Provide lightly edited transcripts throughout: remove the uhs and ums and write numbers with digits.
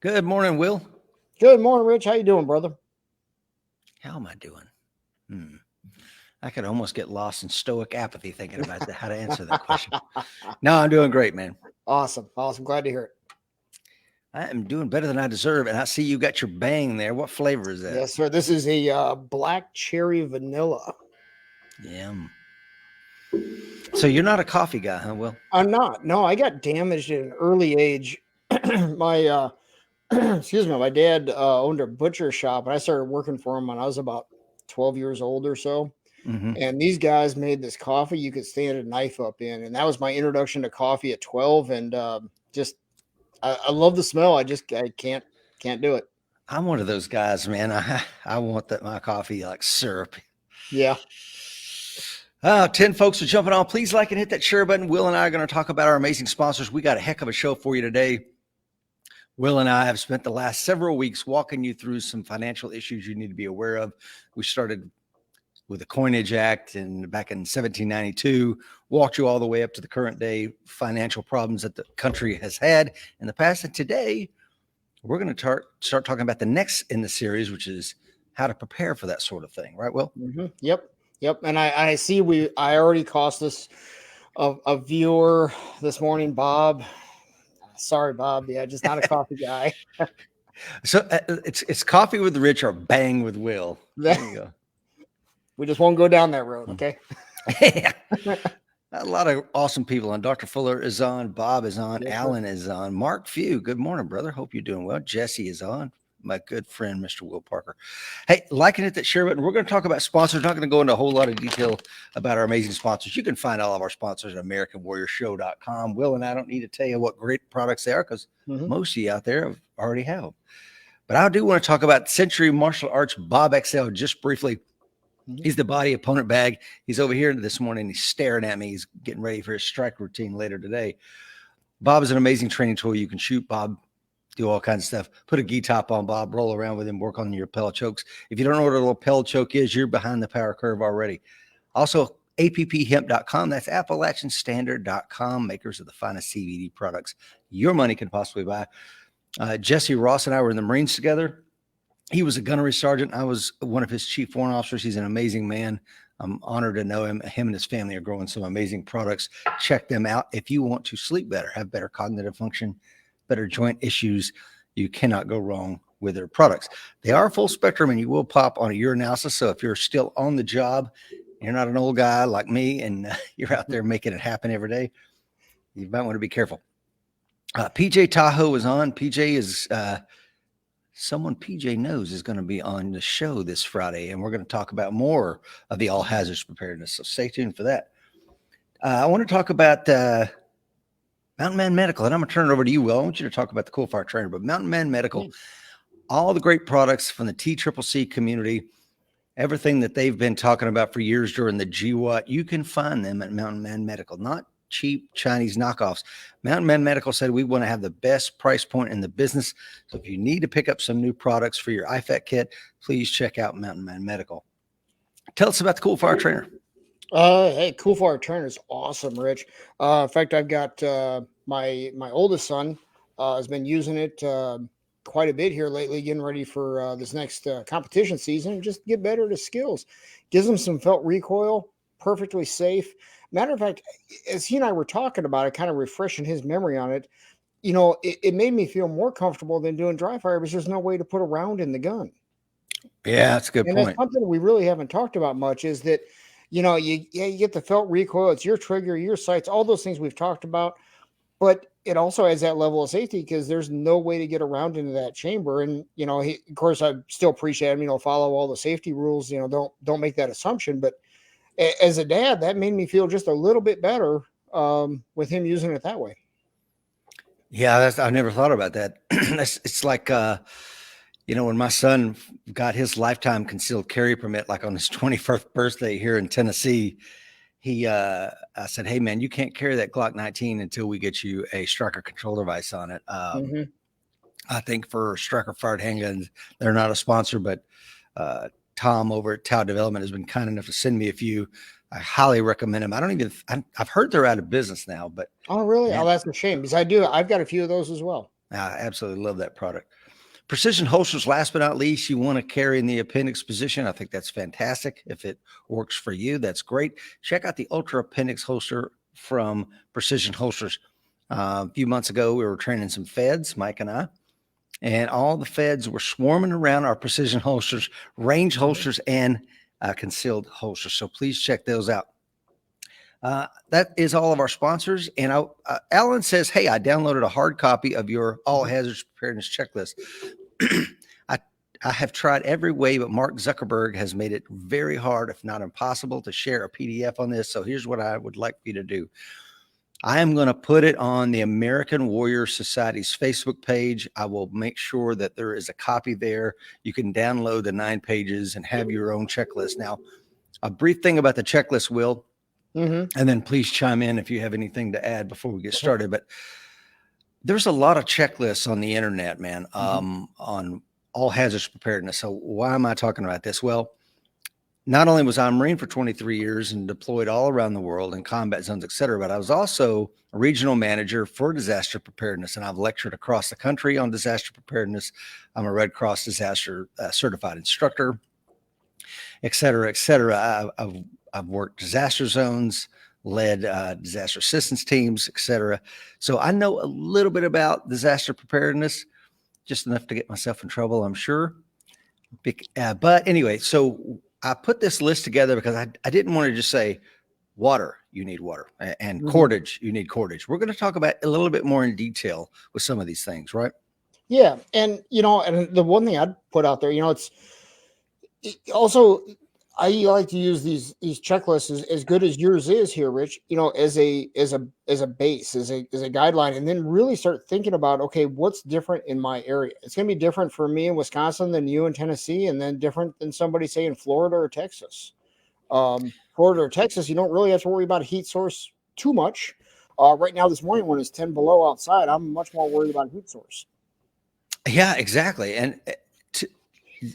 Good morning, Will. Good morning, Rich. How you doing, brother? How am I doing? I could almost get lost in stoic apathy thinking about how to answer that question. No, I'm doing great, man. Awesome. Glad to hear it. I am doing better than I deserve, and I see you got your bang there. What flavor is that? Yes, sir. This is a black cherry vanilla. Yum. So you're not a coffee guy, huh, Will? I'm not. No, I got damaged at an early age. my excuse me, my dad owned a butcher shop, and I started working for him when I was about 12 years old or so. Mm-hmm. And these guys made this coffee you could stand a knife up in, and that was my introduction to coffee at 12. And I love the smell. I can't do it. I'm one of those guys, man. I want my coffee like syrup. Yeah. 10 folks are jumping on. Please like and hit that share button. Will and I are going to talk about our amazing sponsors. We got a heck of a show for you today. Will and I have spent the last several weeks walking you through some financial issues you need to be aware of. We started with the Coinage Act and back in 1792, walked you all the way up to the current day financial problems that the country has had in the past. And today, we're going to start talking about the next in the series, which is how to prepare for that sort of thing. Right, Will? Mm-hmm. Yep. And I see I already cost this a viewer this morning, Bob. Sorry, Bob. Yeah, just not a coffee guy. So it's coffee with Rich or bang with Will. There you go. We just won't go down that road, okay? A lot of awesome people on. Dr. Fuller is on. Bob is on. Yes, Alan is on. Mark Few. Good morning, brother. Hope you're doing well. Jesse is on. My good friend, Mr. Will Parker. Hey, like and hit that share button. We're going to talk about sponsors. Not going to go into a whole lot of detail about our amazing sponsors. You can find all of our sponsors at AmericanWarriorShow.com. Will and I don't need to tell you what great products they are because most of you out there already have them. But I do want to talk about Century Martial Arts Bob XL just briefly. He's the body opponent bag. He's over here this morning. He's staring at me. He's getting ready for his strike routine later today. Bob is an amazing training tool. You can shoot Bob, do all kinds of stuff. Put a gi top on Bob, roll around with him, work on your lapel chokes. If you don't know what a lapel choke is, you're behind the power curve already. Also, APPHemp.com. That's AppalachianStandard.com, makers of the finest CBD products your money can possibly buy. Jesse Ross and I were in the Marines together. He was a gunnery sergeant. I was one of his chief warrant officers. He's an amazing man. I'm honored to know him. Him and his family are growing some amazing products. Check them out. If you want to sleep better, have better cognitive function, better joint issues, you cannot go wrong with their products. They are full spectrum and you will pop on a urinalysis. So if you're still on the job, you're not an old guy like me and you're out there making it happen every day, you might want to be careful. PJ Tahoe is on. PJ is someone PJ knows is going to be on the show this Friday, and we're going to talk about more of the all hazards preparedness. So stay tuned for that. I want to talk about Mountain Man Medical, and I'm going to turn it over to you, Will. I want you to talk about the Cool Fire Trainer, but Mountain Man Medical, all the great products from the TCCC community, everything that they've been talking about for years during the GWAT, you can find them at Mountain Man Medical, not cheap Chinese knockoffs. Mountain Man Medical said we want to have the best price point in the business. So if you need to pick up some new products for your IFAC kit, please check out Mountain Man Medical. Tell us about the Cool Fire Trainer. Hey, Cool Fire Trainer is awesome, Rich. In fact, I've got my oldest son has been using it quite a bit here lately, getting ready for this next competition season. Just get better at his skills. Gives him some felt recoil, perfectly safe. Matter of fact, as he and I were talking about it, kind of refreshing his memory on it, it made me feel more comfortable than doing dry fire because there's no way to put a round in the gun. Yeah, that's a good point. That's something we really haven't talked about much is that, you get the felt recoil, it's your trigger, your sights, all those things we've talked about, but it also has that level of safety because there's no way to get around into that chamber. And, of course, I still appreciate him, follow all the safety rules, don't make that assumption, but as a dad, that made me feel just a little bit better with him using it that way. Yeah, I never thought about that. It's like, when my son got his lifetime concealed carry permit, like on his 21st birthday here in Tennessee, I said, hey, man, you can't carry that Glock 19 until we get you a striker control device on it. I think for striker fired handguns, they're not a sponsor, but Tom over at Tau Development has been kind enough to send me a few. I highly recommend them. I've heard they're out of business now, but. Oh, really? Man. Oh, that's a shame because I've got a few of those as well. I absolutely love that product. Precision holsters, last but not least, you want to carry in the appendix position. I think that's fantastic. If it works for you, that's great. Check out the Ultra Appendix holster from Precision Holsters. A few months ago, we were training some feds, Mike and I, and all the feds were swarming around our precision holsters, range holsters, and concealed holsters. So please check those out. That is all of our sponsors. And Alan says, hey, I downloaded a hard copy of your All Hazards Preparedness Checklist. I have tried every way, but Mark Zuckerberg has made it very hard, if not impossible, to share a PDF on this. So here's what I would like for you to do. I am going to put it on the American Warrior Society's Facebook page. I will make sure that there is a copy there. You can download the 9 pages and have your own checklist. Now, a brief thing about the checklist, Will, and then please chime in if you have anything to add before we get started. But there's a lot of checklists on the internet, man, on all hazards preparedness. So why am I talking about this? Well, not only was I a Marine for 23 years and deployed all around the world in combat zones, et cetera, but I was also a regional manager for disaster preparedness. And I've lectured across the country on disaster preparedness. I'm a Red Cross disaster certified instructor, et cetera, et cetera. I've worked disaster zones, led disaster assistance teams, et cetera. So I know a little bit about disaster preparedness, just enough to get myself in trouble, I'm sure. But anyway, so I put this list together because I didn't want to just say water, you need water, and cordage, you need cordage. We're going to talk about a little bit more in detail with some of these things, right? Yeah. And, and the one thing I'd put out there, also, I like to use these checklists as good as yours is here, Rich, as a base, as a guideline, and then really start thinking about, okay, what's different in my area? It's going to be different for me in Wisconsin than you in Tennessee, and then different than somebody say in Florida or Texas. Florida or Texas, you don't really have to worry about a heat source too much. Right now, this morning when it's 10 below outside, I'm much more worried about heat source. Yeah, exactly. And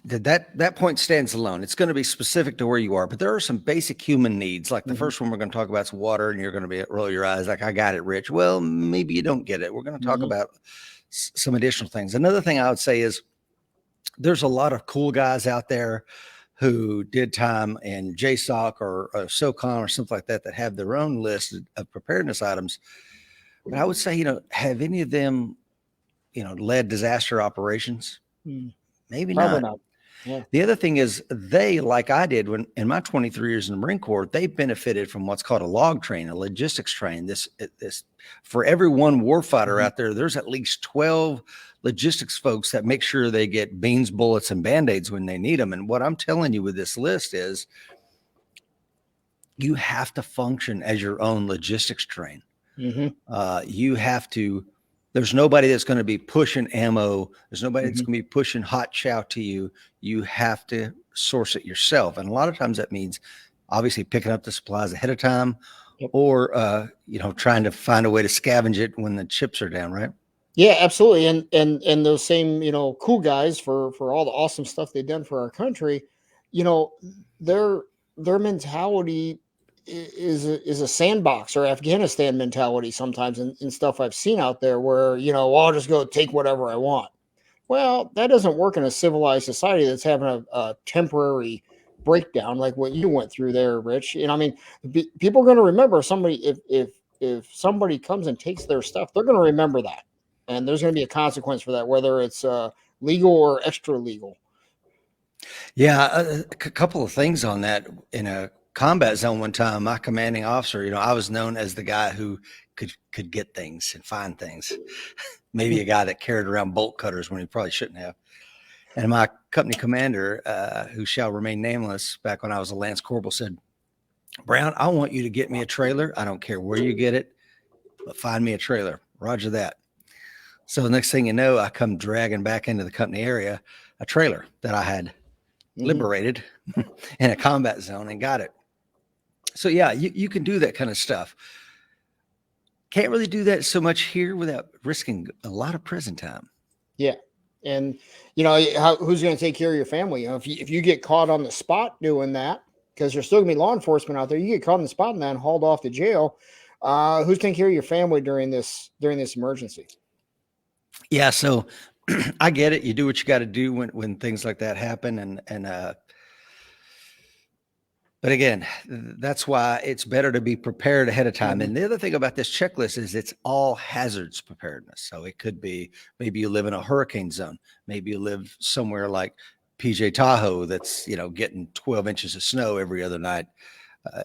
that point stands alone. It's going to be specific to where you are, but there are some basic human needs. Like the first one we're going to talk about is water, and you're going to roll your eyes like, I got it, Rich. Well, maybe you don't get it. We're going to talk about some additional things. Another thing I would say is there's a lot of cool guys out there who did time in JSOC or SOCON or something like that have their own list of preparedness items. But I would say, have any of them, led disaster operations? Maybe not. Yeah. The other thing is they, like I did when in my 23 years in the Marine Corps, they benefited from what's called a log train, a logistics train. This for every one warfighter out there, there's at least 12 logistics folks that make sure they get beans, bullets, and Band-Aids when they need them. And what I'm telling you with this list is you have to function as your own logistics train. You have to. There's nobody that's going to be pushing ammo. There's nobody that's going to be pushing hot chow to you. You have to source it yourself. And a lot of times that means obviously picking up the supplies ahead of time or, trying to find a way to scavenge it when the chips are down, right? Yeah, absolutely. And those same, cool guys for all the awesome stuff they've done for our country, their mentality is a sandbox or Afghanistan mentality sometimes in stuff I've seen out there where, I'll just go take whatever I want. Well, that doesn't work in a civilized society that's having a temporary breakdown like what you went through there, Rich. People are going to remember somebody, if somebody comes and takes their stuff, they're going to remember that. And there's going to be a consequence for that, whether it's legal or extra legal. Yeah, a couple of things on that. In a combat zone one time, my commanding officer, I was known as the guy who could get things and find things. Maybe a guy that carried around bolt cutters when he probably shouldn't have. And my company commander, who shall remain nameless, back when I was a Lance Corporal, said, Brown, I want you to get me a trailer. I don't care where you get it, but find me a trailer. Roger that. So the next thing you know, I come dragging back into the company area, a trailer that I had liberated in a combat zone and got it. So yeah, you can do that kind of stuff. Can't really do that so much here without risking a lot of prison time. Yeah. And who's going to take care of your family? If you get caught on the spot doing that, because there's still gonna be law enforcement out there, you get caught on the spot and then hauled off to jail. Who's taking care of your family during this emergency? Yeah. So I get it. You do what you got to do when things like that happen. But again, that's why it's better to be prepared ahead of time. Mhm. And the other thing about this checklist is it's all hazards preparedness. So it could be maybe you live in a hurricane zone, maybe you live somewhere like PJ Tahoe that's getting 12 inches of snow every other night. Uh,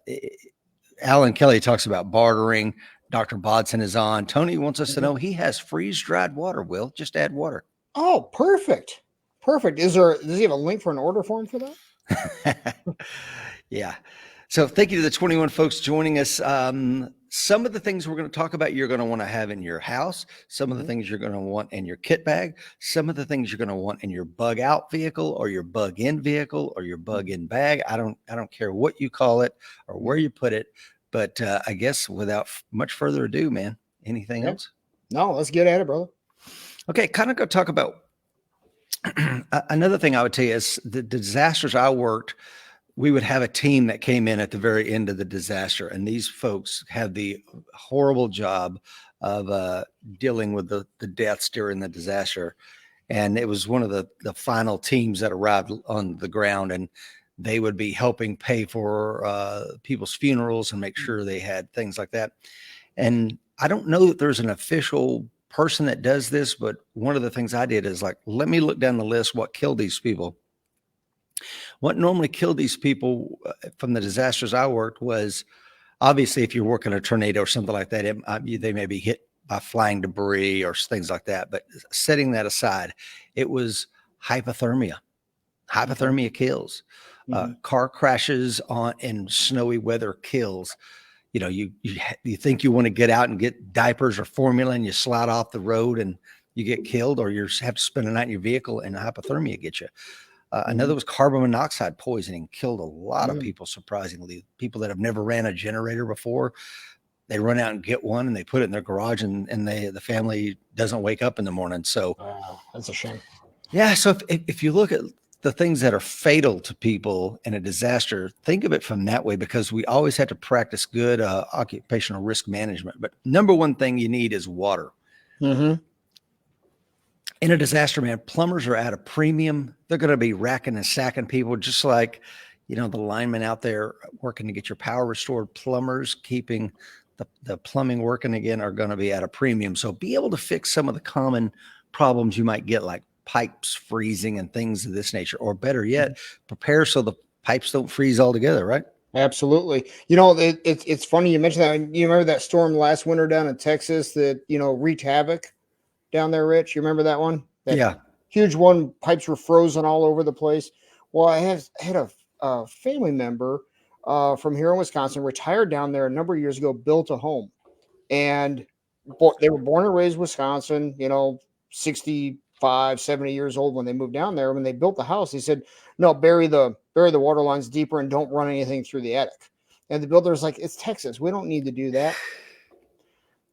Alan Kelly talks about bartering. Dr. Bodson is on. Tony wants us to Mhm. know he has freeze dried water. Will just add water. Oh, perfect. Perfect. Does he have a link for an order form for that? Yeah. So thank you to the 21 folks joining us. Some of the things we're going to talk about, you're going to want to have in your house. Some of the Mhm. things you're going to want in your kit bag. Some of the things you're going to want in your bug out vehicle or your bug in vehicle or your bug in bag. I don't care what you call it or where Mhm. you put it. But I guess without much further ado, man, anything Yeah. else? No, let's get at it, brother. Okay, kind of go talk about another thing I would tell you is the disasters I worked. We would have a team that came in at the very end of the disaster, and these folks had the horrible job of dealing with the deaths during the disaster. And it was one of the final teams that arrived on the ground, and they would be helping pay for people's funerals and make sure they had things like that. And I don't know that there's an official person that does this, but one of the things I did is like, let me look down the list what killed these people. What normally killed these people from the disasters I worked was obviously if you're working a tornado or something like that, they may be hit by flying debris or things like that. But setting that aside, it was hypothermia. Okay. Hypothermia kills. Mhm. Car crashes on in snowy weather kills. You think you want to get out and get diapers or formula, and you slide off the road and you get killed, or you have to spend a night in your vehicle and hypothermia gets you. Another Mhm. was carbon monoxide poisoning, killed a lot of Mhm. people, surprisingly. People that have never ran a generator before, they run out and get one and they put it in their garage, and the family doesn't wake up in the morning. So, Wow, that's a shame. yeah. So if you look at the things that are fatal to people in a disaster, think of it from that way, because we always have to practice good occupational risk management. But number one thing you need is water. Mhm. In a disaster, man, plumbers are at a premium. They're going to be racking and sacking people, just like, the linemen out there working to get your power restored. Plumbers keeping the plumbing working again are going to be at a premium. So be able to fix some of the common problems you might get, like pipes freezing and things of this nature, or better Mhm. yet, prepare so the pipes don't freeze altogether, right? Absolutely. It's funny you mentioned that. You remember that storm last winter down in Texas that wreaked havoc down there, Rich? You remember that one? That Yeah. huge one. Pipes were frozen all over the place. Well, had a family member from here in Wisconsin, retired down there a number of years ago, built a home, and they were born and raised Wisconsin. 65, 70 years old when they moved down there. When they built the house, he said, "No, bury the water lines deeper and don't run anything through the attic." And the builder's like, "It's Texas. We don't need to do that."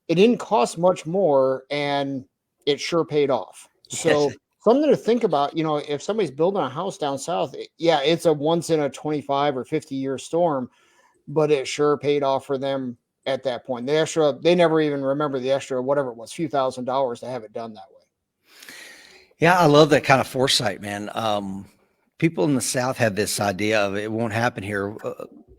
It didn't cost much more, and it sure paid off. Yes. So something to think about. If somebody's building a house down south, yeah, it's a once in a 25 or 50-year storm, but it sure paid off for them at that point. They never even remember the extra, whatever it was, few $1,000s to have it done that way. Yeah, I love that kind of foresight, man. People in the South have this idea of it won't happen here.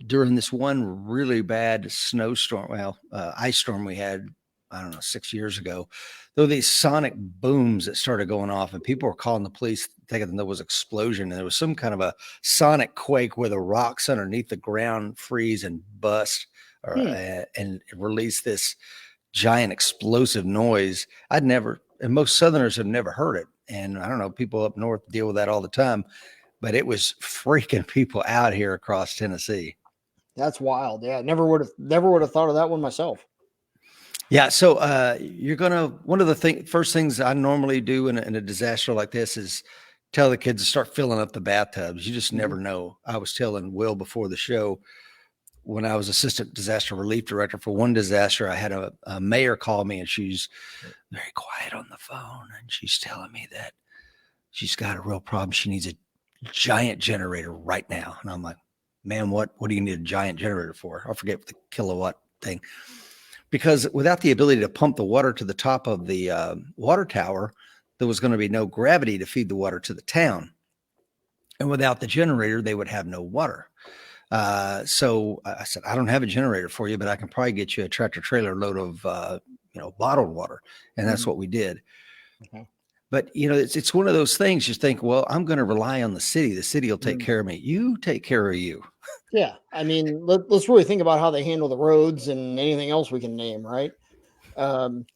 During this one really bad snowstorm, ice storm we had, I don't know, 6 years ago, there were these sonic booms that started going off, and people were calling the police thinking there was an explosion, and there was some kind of a sonic quake where the rocks underneath the ground freeze and bust, Hmm. and release this giant explosive noise. And most Southerners have never heard it. And I don't know, people up north deal with that all the time, but it was freaking people out here across Tennessee. That's wild. Yeah, never would have thought of that one myself. Yeah. So one of the first things I normally do in a disaster like this is tell the kids to start filling up the bathtubs. You just Mhm. never know. I was telling Will before the show, when I was assistant disaster relief director for one disaster, I had a mayor call me, and she's very quiet on the phone. And she's telling me that she's got a real problem. She needs a giant generator right now. And I'm like, man, what do you need a giant generator for? I forget the kilowatt thing. because without the ability to pump the water to the top of the water tower, there was going to be no gravity to feed the water to the town. And without the generator, they would have no water. So I said, I don't have a generator for you, but I can probably get you a tractor trailer load of, bottled water. And that's what we did. Okay. But, it's one of those things you think, well, I'm going to rely on the city. The city will take care of me. You take care of you. Yeah. I mean, let's really think about how they handle the roads and anything else we can name, right? One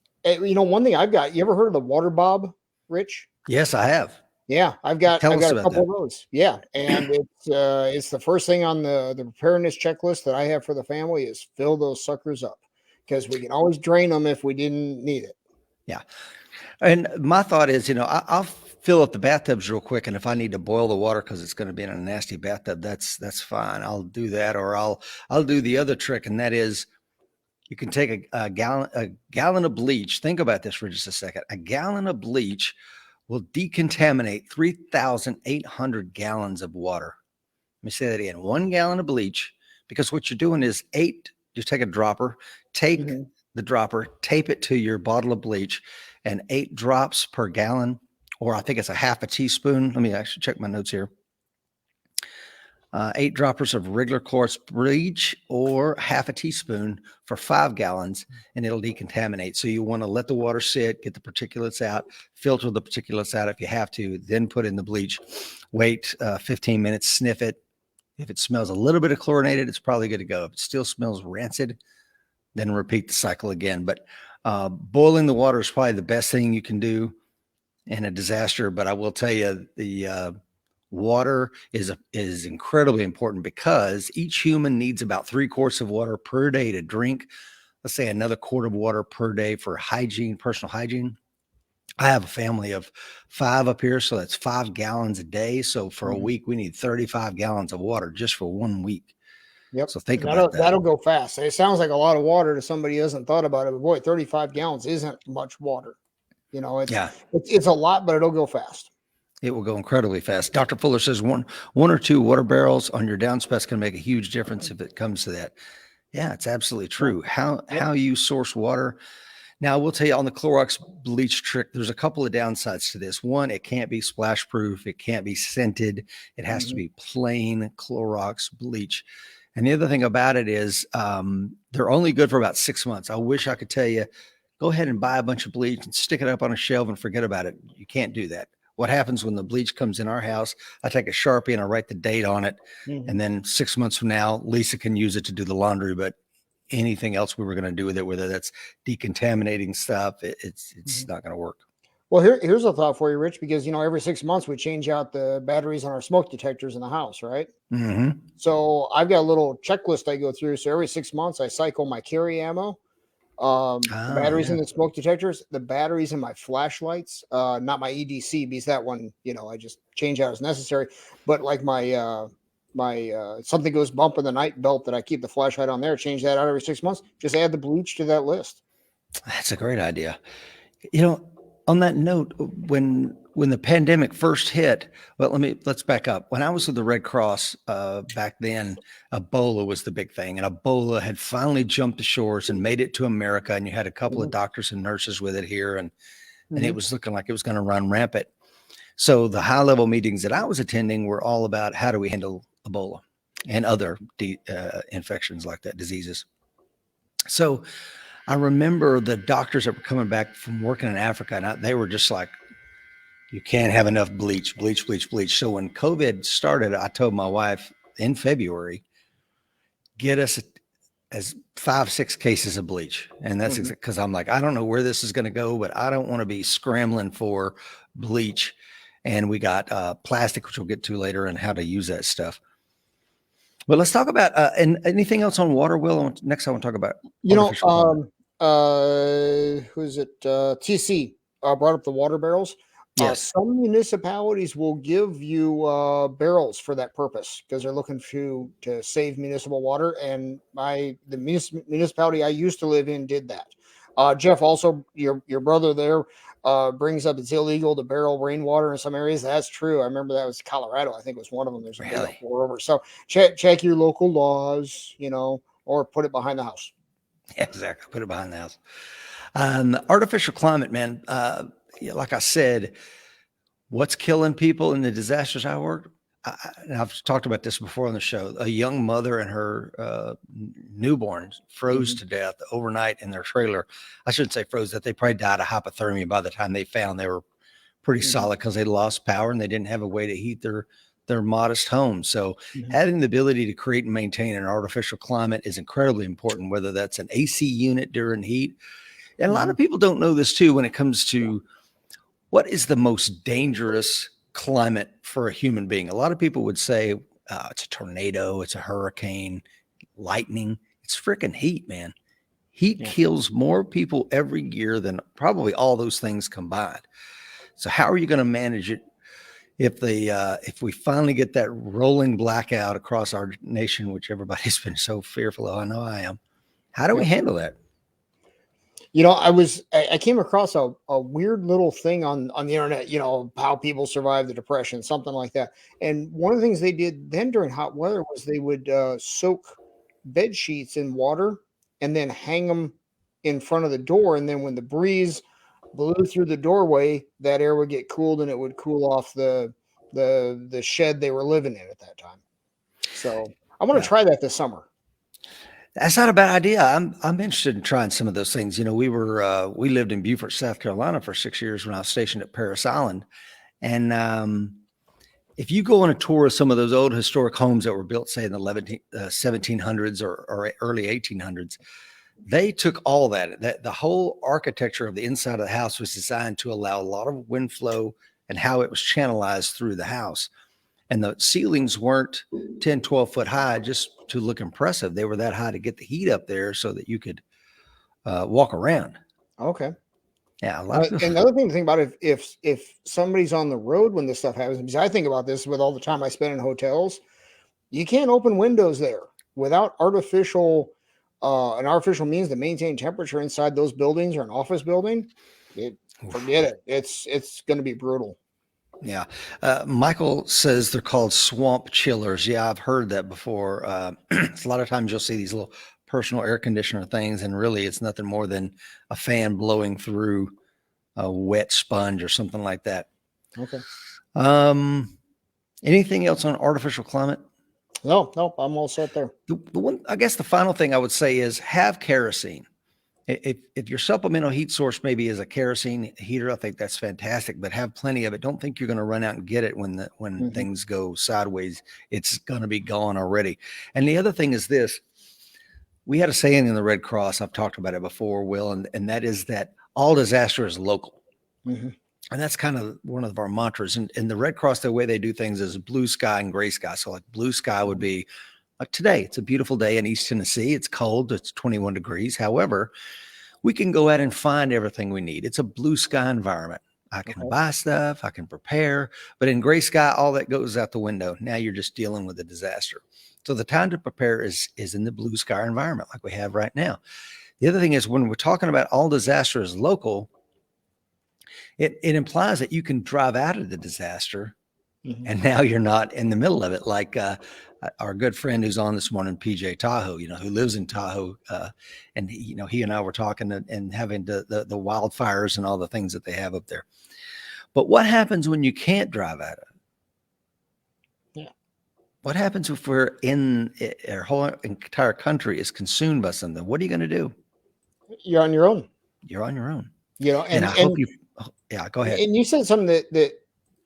thing I've got, you ever heard of the water bob, Rich? Yes, I have. Yeah, I've got Tell us a about couple that. of those. Yeah, and it's the first thing on the preparedness checklist that I have for the family is fill those suckers up, because we can always drain them if we didn't need it. Yeah. And my thought is, I'll fill up the bathtubs real quick. And if I need to boil the water because it's going to be in a nasty bathtub, that's fine. I'll do that. Or I'll do the other trick. And that is, you can take a gallon of bleach. Think about this for just a second. A gallon of bleach will decontaminate 3,800 gallons of water. Let me say that again. 1 gallon of bleach, because what you're doing is you take a dropper, take the dropper, tape it to your bottle of bleach, and 8 drops per gallon, or I think it's a half a teaspoon. Let me actually check my notes here. 8 droppers of regular quartz bleach, or half a teaspoon for 5 gallons, and it'll decontaminate. So you want to let the water sit, get the particulates out, filter the particulates out if you have to, then put in the bleach, wait 15 minutes, sniff it. If it smells a little bit of chlorinated, it's probably good to go. If it still smells rancid, then repeat the cycle again. But boiling the water is probably the best thing you can do in a disaster. But I will tell you, the water is incredibly important, because each human needs about 3 quarts of water per day to drink. Let's say another quart of water per day for hygiene, personal hygiene. I have a family of 5 up here, so that's 5 gallons a day. So for a week, we need 35 gallons of water just for 1 week. Yep. So think about that. That'll go fast. It sounds like a lot of water to somebody who hasn't thought about it, but boy, 35 gallons isn't much water. It's a lot, but it'll go fast. It will go incredibly fast. Dr. Fuller says one or 2 water barrels on your downspouts can make a huge difference if it comes to that. Yeah, it's absolutely true. How you source water. Now, I will tell you on the Clorox bleach trick, there's a couple of downsides to this. One, it can't be splash proof. It can't be scented. It has to be plain Clorox bleach. And the other thing about it is they're only good for about 6 months. I wish I could tell you, go ahead and buy a bunch of bleach and stick it up on a shelf and forget about it. You can't do that. What happens when the bleach comes in our house, I take a Sharpie and I write the date on it. And then 6 months from now, Lisa can use it to do the laundry. But anything else we were going to do with it, whether that's decontaminating stuff, it's not going to work. Well, here's a thought for you, Rich, because, every 6 months we change out the batteries on our smoke detectors in the house, right? So I've got a little checklist I go through. So every 6 months I cycle my carry ammo, the batteries in the smoke detectors, the batteries in my flashlights, not my EDC, because that one, I just change out as necessary. But like my something goes bump in the night belt that I keep the flashlight on there, change that out every 6 months. Just add the bleach to that list. That's a great idea. On that note, when the pandemic first hit, well, let's back up. When I was with the Red Cross back then, Ebola was the big thing, and Ebola had finally jumped the shores and made it to America. And you had a couple of doctors and nurses with it here, and it was looking like it was going to run rampant. So the high level meetings that I was attending were all about how do we handle Ebola and other infections like that, diseases. So I remember the doctors that were coming back from working in Africa, and they were just like, you can't have enough bleach. So when COVID started, I told my wife in February, get us as 5-6 cases of bleach. And that's because I'm like, I don't know where this is going to go, but I don't want to be scrambling for bleach. And we got plastic, which we'll get to later, and how to use that stuff. But let's talk about and anything else on water, Will. Next, I want to talk about who is it? TC brought up the water barrels. Yes. Some municipalities will give you barrels for that purpose because they're looking to save municipal water. And the municipality I used to live in did that. Jeff, also your brother there brings up it's illegal to barrel rainwater in some areas. That's true. I remember that was Colorado. I think it was one of them. There's a big uproar over. So check your local laws, or put it behind the house. Yeah, exactly. Put it behind the house. Artificial climate, man. Yeah, like I said, what's killing people in the disasters I worked? And I've talked about this before on the show. A young mother and her newborn froze to death overnight in their trailer. I shouldn't say froze, that they probably died of hypothermia by the time they found they were pretty solid because they lost power and they didn't have a way to heat their modest home. So having the ability to create and maintain an artificial climate is incredibly important, whether that's an AC unit during heat. And a lot of people don't know this too when it comes to what is the most dangerous climate for a human being. A lot of people would say it's a tornado, it's a hurricane, lightning. It's freaking heat, man. Heat kills more people every year than probably all those things combined. So how are you going to manage it if we finally get that rolling blackout across our nation, which everybody's been so fearful of? I know I am. How do we handle that? You know, I came across a weird little thing on the internet, you know, how people survive the depression, something like that. And one of the things they did then during hot weather was they would soak bed sheets in water and then hang them in front of the door. And then when the breeze blew through the doorway, that air would get cooled and it would cool off the shed they were living in at that time. So I'm going to try that this summer. That's not a bad idea. I'm interested in trying some of those things. You know, we lived in Beaufort, South Carolina for 6 years when I was stationed at Parris Island. And if you go on a tour of some of those old historic homes that were built, say in the 1700s or early 1800s, they took all that the whole architecture of the inside of the house was designed to allow a lot of wind flow and how it was channelized through the house. And the ceilings weren't 10, 12 foot high just to look impressive. They were that high to get the heat up there so that you could walk around. Okay. Yeah. A lot of another thing to think about, if somebody's on the road when this stuff happens, because I think about this with all the time I spend in hotels, you can't open windows there without an artificial means to maintain temperature inside those buildings or an office building. Forget it. It's going to be brutal. Yeah. Michael says they're called swamp chillers. Yeah, I've heard that before. A lot of times you'll see these little personal air conditioner things, and really it's nothing more than a fan blowing through a wet sponge or something like that. Okay. Anything else on artificial climate? No, I'm all set there. The one, I guess the final thing I would say is have kerosene. If your supplemental heat source maybe is a kerosene heater, I think that's fantastic, but have plenty of it. Don't think you're going to run out and get it when things go sideways. It's going to be gone already. And the other thing is this. We had a saying in the Red Cross, I've talked about it before, Will, and that is that all disaster is local. And that's kind of one of our mantras. And the Red Cross, the way they do things is blue sky and gray sky. So like blue sky would be like today. It's a beautiful day in East Tennessee. It's cold. It's 21 degrees. However, we can go out and find everything we need. It's a blue sky environment. I can buy stuff. I can prepare. But in gray sky, all that goes out the window. Now you're just dealing with a disaster. So the time to prepare is in the blue sky environment like we have right now. The other thing is when we're talking about all disaster is local, it implies that you can drive out of the disaster and now you're not in the middle of it. Like our good friend who's on this morning, PJ Tahoe, you know, who lives in Tahoe. And, he and I were talking and having the wildfires and all the things that they have up there. But what happens when you can't drive out of it? What happens if our whole entire country is consumed by something? What are you going to do? You're on your own. You're on your own. You know, and I hope you. Yeah, go ahead. And you said something that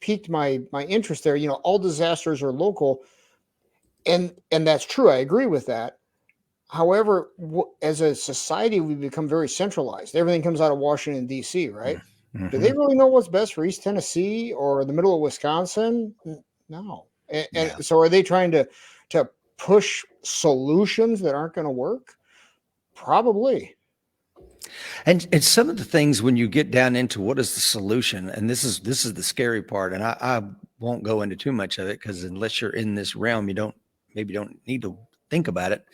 piqued my interest there. You know, all disasters are local, and that's true. I agree with that. However, as a society, we become very centralized. Everything comes out of Washington, D.C., right? Do they really know what's best for East Tennessee or the middle of Wisconsin? No. And so are they trying to push solutions that aren't going to work? Probably. And some of the things when you get down into what is the solution, and this is the scary part, and I won't go into too much of it because unless you're in this realm, you don't need to think about it.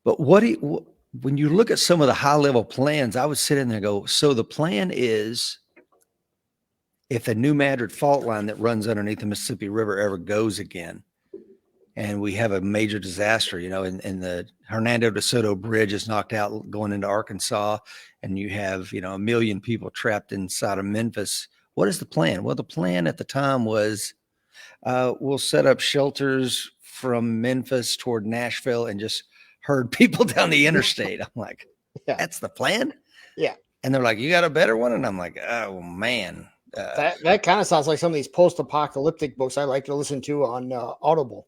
But when you look at some of the high level plans, I would sit in there and go, so the plan is if the New Madrid fault line that runs underneath the Mississippi River ever goes again, and we have a major disaster, and the Hernando de Soto Bridge is knocked out going into Arkansas, and you have, 1 million people trapped inside of Memphis. What is the plan? Well, the plan at the time was we'll set up shelters from Memphis toward Nashville and just herd people down the interstate. I'm like, Yeah. that's the plan? Yeah. And they're like, you got a better one? And I'm like, oh, man. That kind of sounds like some of these post-apocalyptic books I like to listen to on Audible.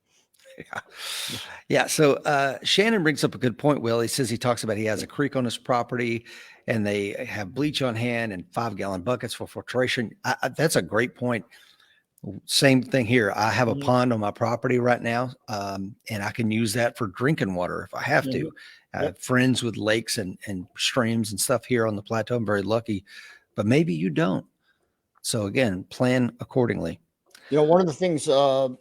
Yeah. So Shannon brings up a good point, Will. He says he talks about he has a creek on his property and they have bleach on hand and 5-gallon buckets for filtration. That's a great point. Same thing here. I have a pond on my property right now, and I can use that for drinking water if I have to. I have friends with lakes and streams and stuff here on the plateau. I'm very lucky, but maybe you don't. So again, plan accordingly. One of the things on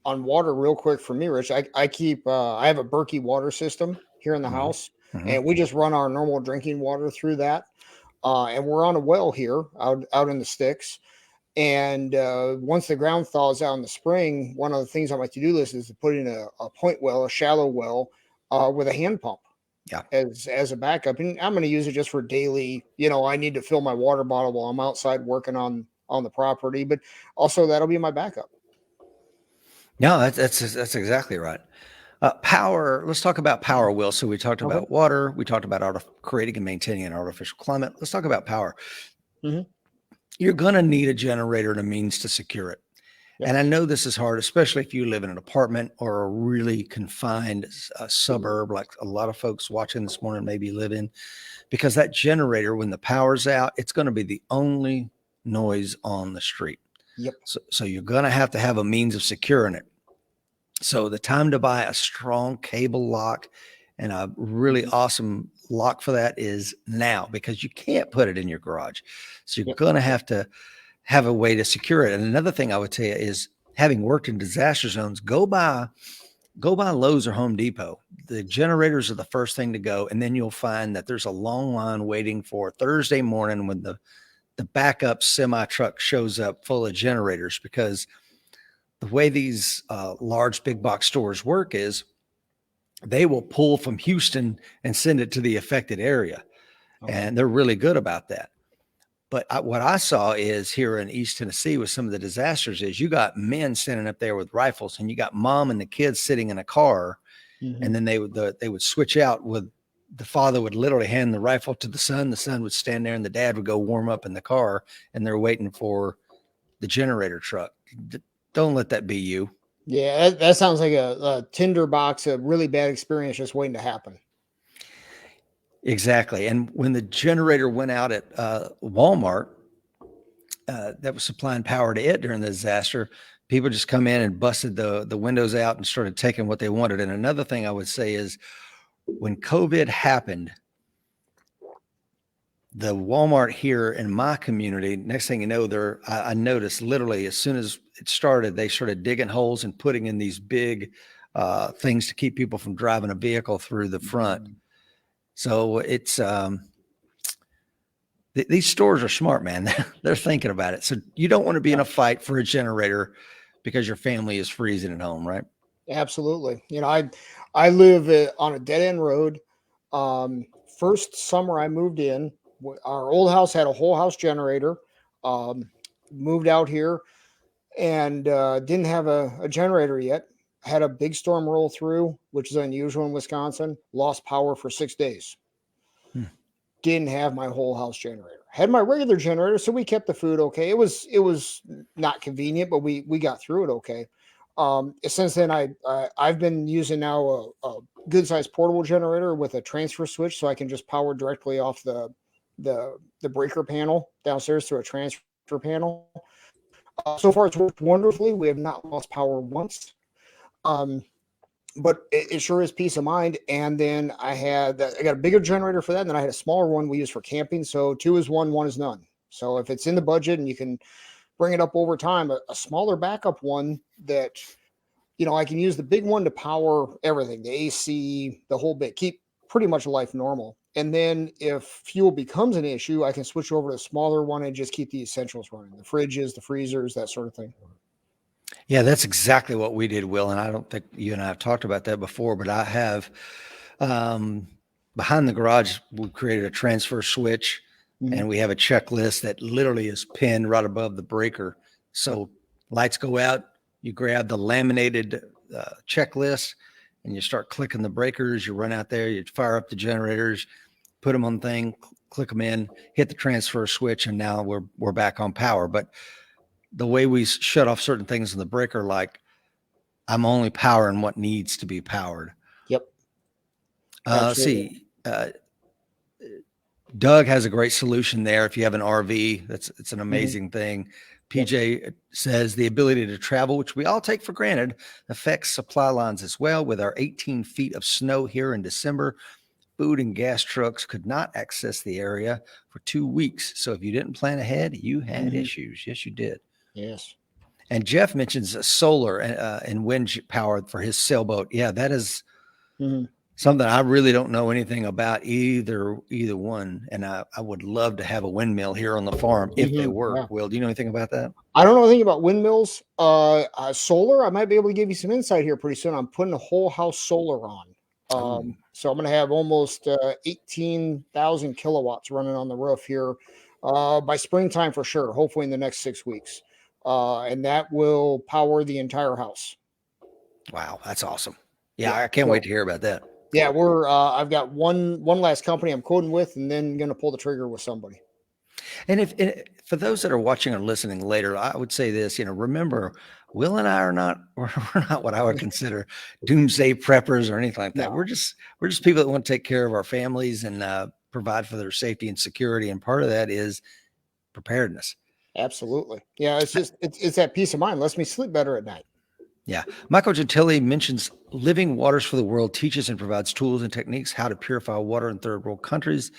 water real quick for me, Rich, I keep, I have a Berkey water system here in the house, and we just run our normal drinking water through that. And we're on a well here out in the sticks. And once the ground thaws out in the spring, one of the things on my to-do list is to put in a point well, a shallow well with a hand pump as a backup. And I'm going to use it just for daily, I need to fill my water bottle while I'm outside working on the property, but also that'll be my backup. No, that's exactly right. Power. Let's talk about power, Will. So we talked about water. We talked about creating and maintaining an artificial climate. Let's talk about power. You're going to need a generator and a means to secure it. Yep. And I know this is hard, especially if you live in an apartment or a really confined suburb, like a lot of folks watching this morning maybe live in, because that generator, when the power's out, it's going to be the only noise on the street. Yep. So you're going to have a means of securing it. So the time to buy a strong cable lock and a really awesome lock for that is now, because you can't put it in your garage. So you're going to have a way to secure it. And another thing I would tell you is, having worked in disaster zones, go by Lowe's or Home Depot. The generators are the first thing to go. And then you'll find that there's a long line waiting for Thursday morning when the backup semi truck shows up full of generators, because the way these large big box stores work is they will pull from Houston and send it to the affected area. And they're really good about that. But what I saw is here in East Tennessee with some of the disasters is you got men standing up there with rifles, and you got mom and the kids sitting in a car. And then they would switch out with, the father would literally hand the rifle to the son would stand there, and the dad would go warm up in the car, and they're waiting for the generator truck. Don't let that be you. Yeah, that sounds like a tinderbox, a really bad experience just waiting to happen. Exactly. And when the generator went out at Walmart, that was supplying power to it during the disaster, people just come in and busted the windows out and started taking what they wanted. And another thing I would say is, when COVID happened, the Walmart here in my community, next thing you know, I noticed literally as soon as it started, they started digging holes and putting in these big things to keep people from driving a vehicle through the front. So it's these stores are smart, man. They're thinking about it. So you don't want to be in a fight for a generator because your family is freezing at home, right? Absolutely. I live on a dead end road. First summer I moved in, our old house had a whole house generator. Moved out here and didn't have a generator yet. Had a big storm roll through, which is unusual in Wisconsin. Lost power for 6 days. Didn't have my whole house generator. Had my regular generator, so we kept the food okay. It was not convenient, but we got through it okay. Since then, I've been using now a good sized portable generator with a transfer switch, so I can just power directly off the breaker panel downstairs through a transfer panel. So far, it's worked wonderfully. We have not lost power once. But it sure is peace of mind. And then I got a bigger generator for that. And then I had a smaller one we use for camping. So 2 is 1, 1 is none. So if it's in the budget and you can bring it up over time, a smaller backup one that, I can use the big one to power everything, the AC, the whole bit, keep pretty much life normal. And then if fuel becomes an issue, I can switch over to a smaller one and just keep the essentials running, the fridges, the freezers, that sort of thing. Yeah, that's exactly what we did, Will. And I don't think you and I have talked about that before, but I have um, behind the garage, we created a transfer switch Mhm. and we have a checklist that literally is pinned right above the breaker. So lights go out, you grab the laminated checklist and you start clicking the breakers. You run out there, you fire up the generators, put them on the thing, click them in, hit the transfer switch, and now we're back on power. But the way we shut off certain things in the breaker, like I'm only powering what needs to be powered. Yep, absolutely. See, Doug has a great solution there. If you have an RV, it's an Mhm. amazing thing. Yep. PJ says the ability to travel, which we all take for granted, affects supply lines as well. With our 18 feet of snow here in December, food and gas trucks could not access the area for 2 weeks. So if you didn't plan ahead, you had Mhm. issues. Yes, you did. Yes. And Jeff mentions solar and wind power for his sailboat. Yeah, that is Mhm. something I really don't know anything about either one. And I would love to have a windmill here on the farm if they Mhm. work. Yeah. Will, do you know anything about that? I don't know anything about windmills. Solar, I might be able to give you some insight here pretty soon. I'm putting a whole house solar on. Oh, So I'm going to have almost 18,000 kilowatts running on the roof here by springtime for sure, hopefully in the next 6 weeks. And that will power the entire house. wow, that's awesome. Yeah, Yeah. I can't wait So to hear about that. yeah, I've got one last company I'm coding with, and then going to pull the trigger with somebody. And if for those that are watching or listening later, I would say this, remember, Will and I are not we're not what I would consider doomsday preppers or anything like that. No, We're just people that want to take care of our families and provide for their safety and security. And part of that is preparedness. absolutely. Yeah, it's that peace of mind. Lets me sleep better at night. Yeah. Michael Gentili mentions Living Waters for the World teaches and provides tools and techniques how to purify water in third world countries.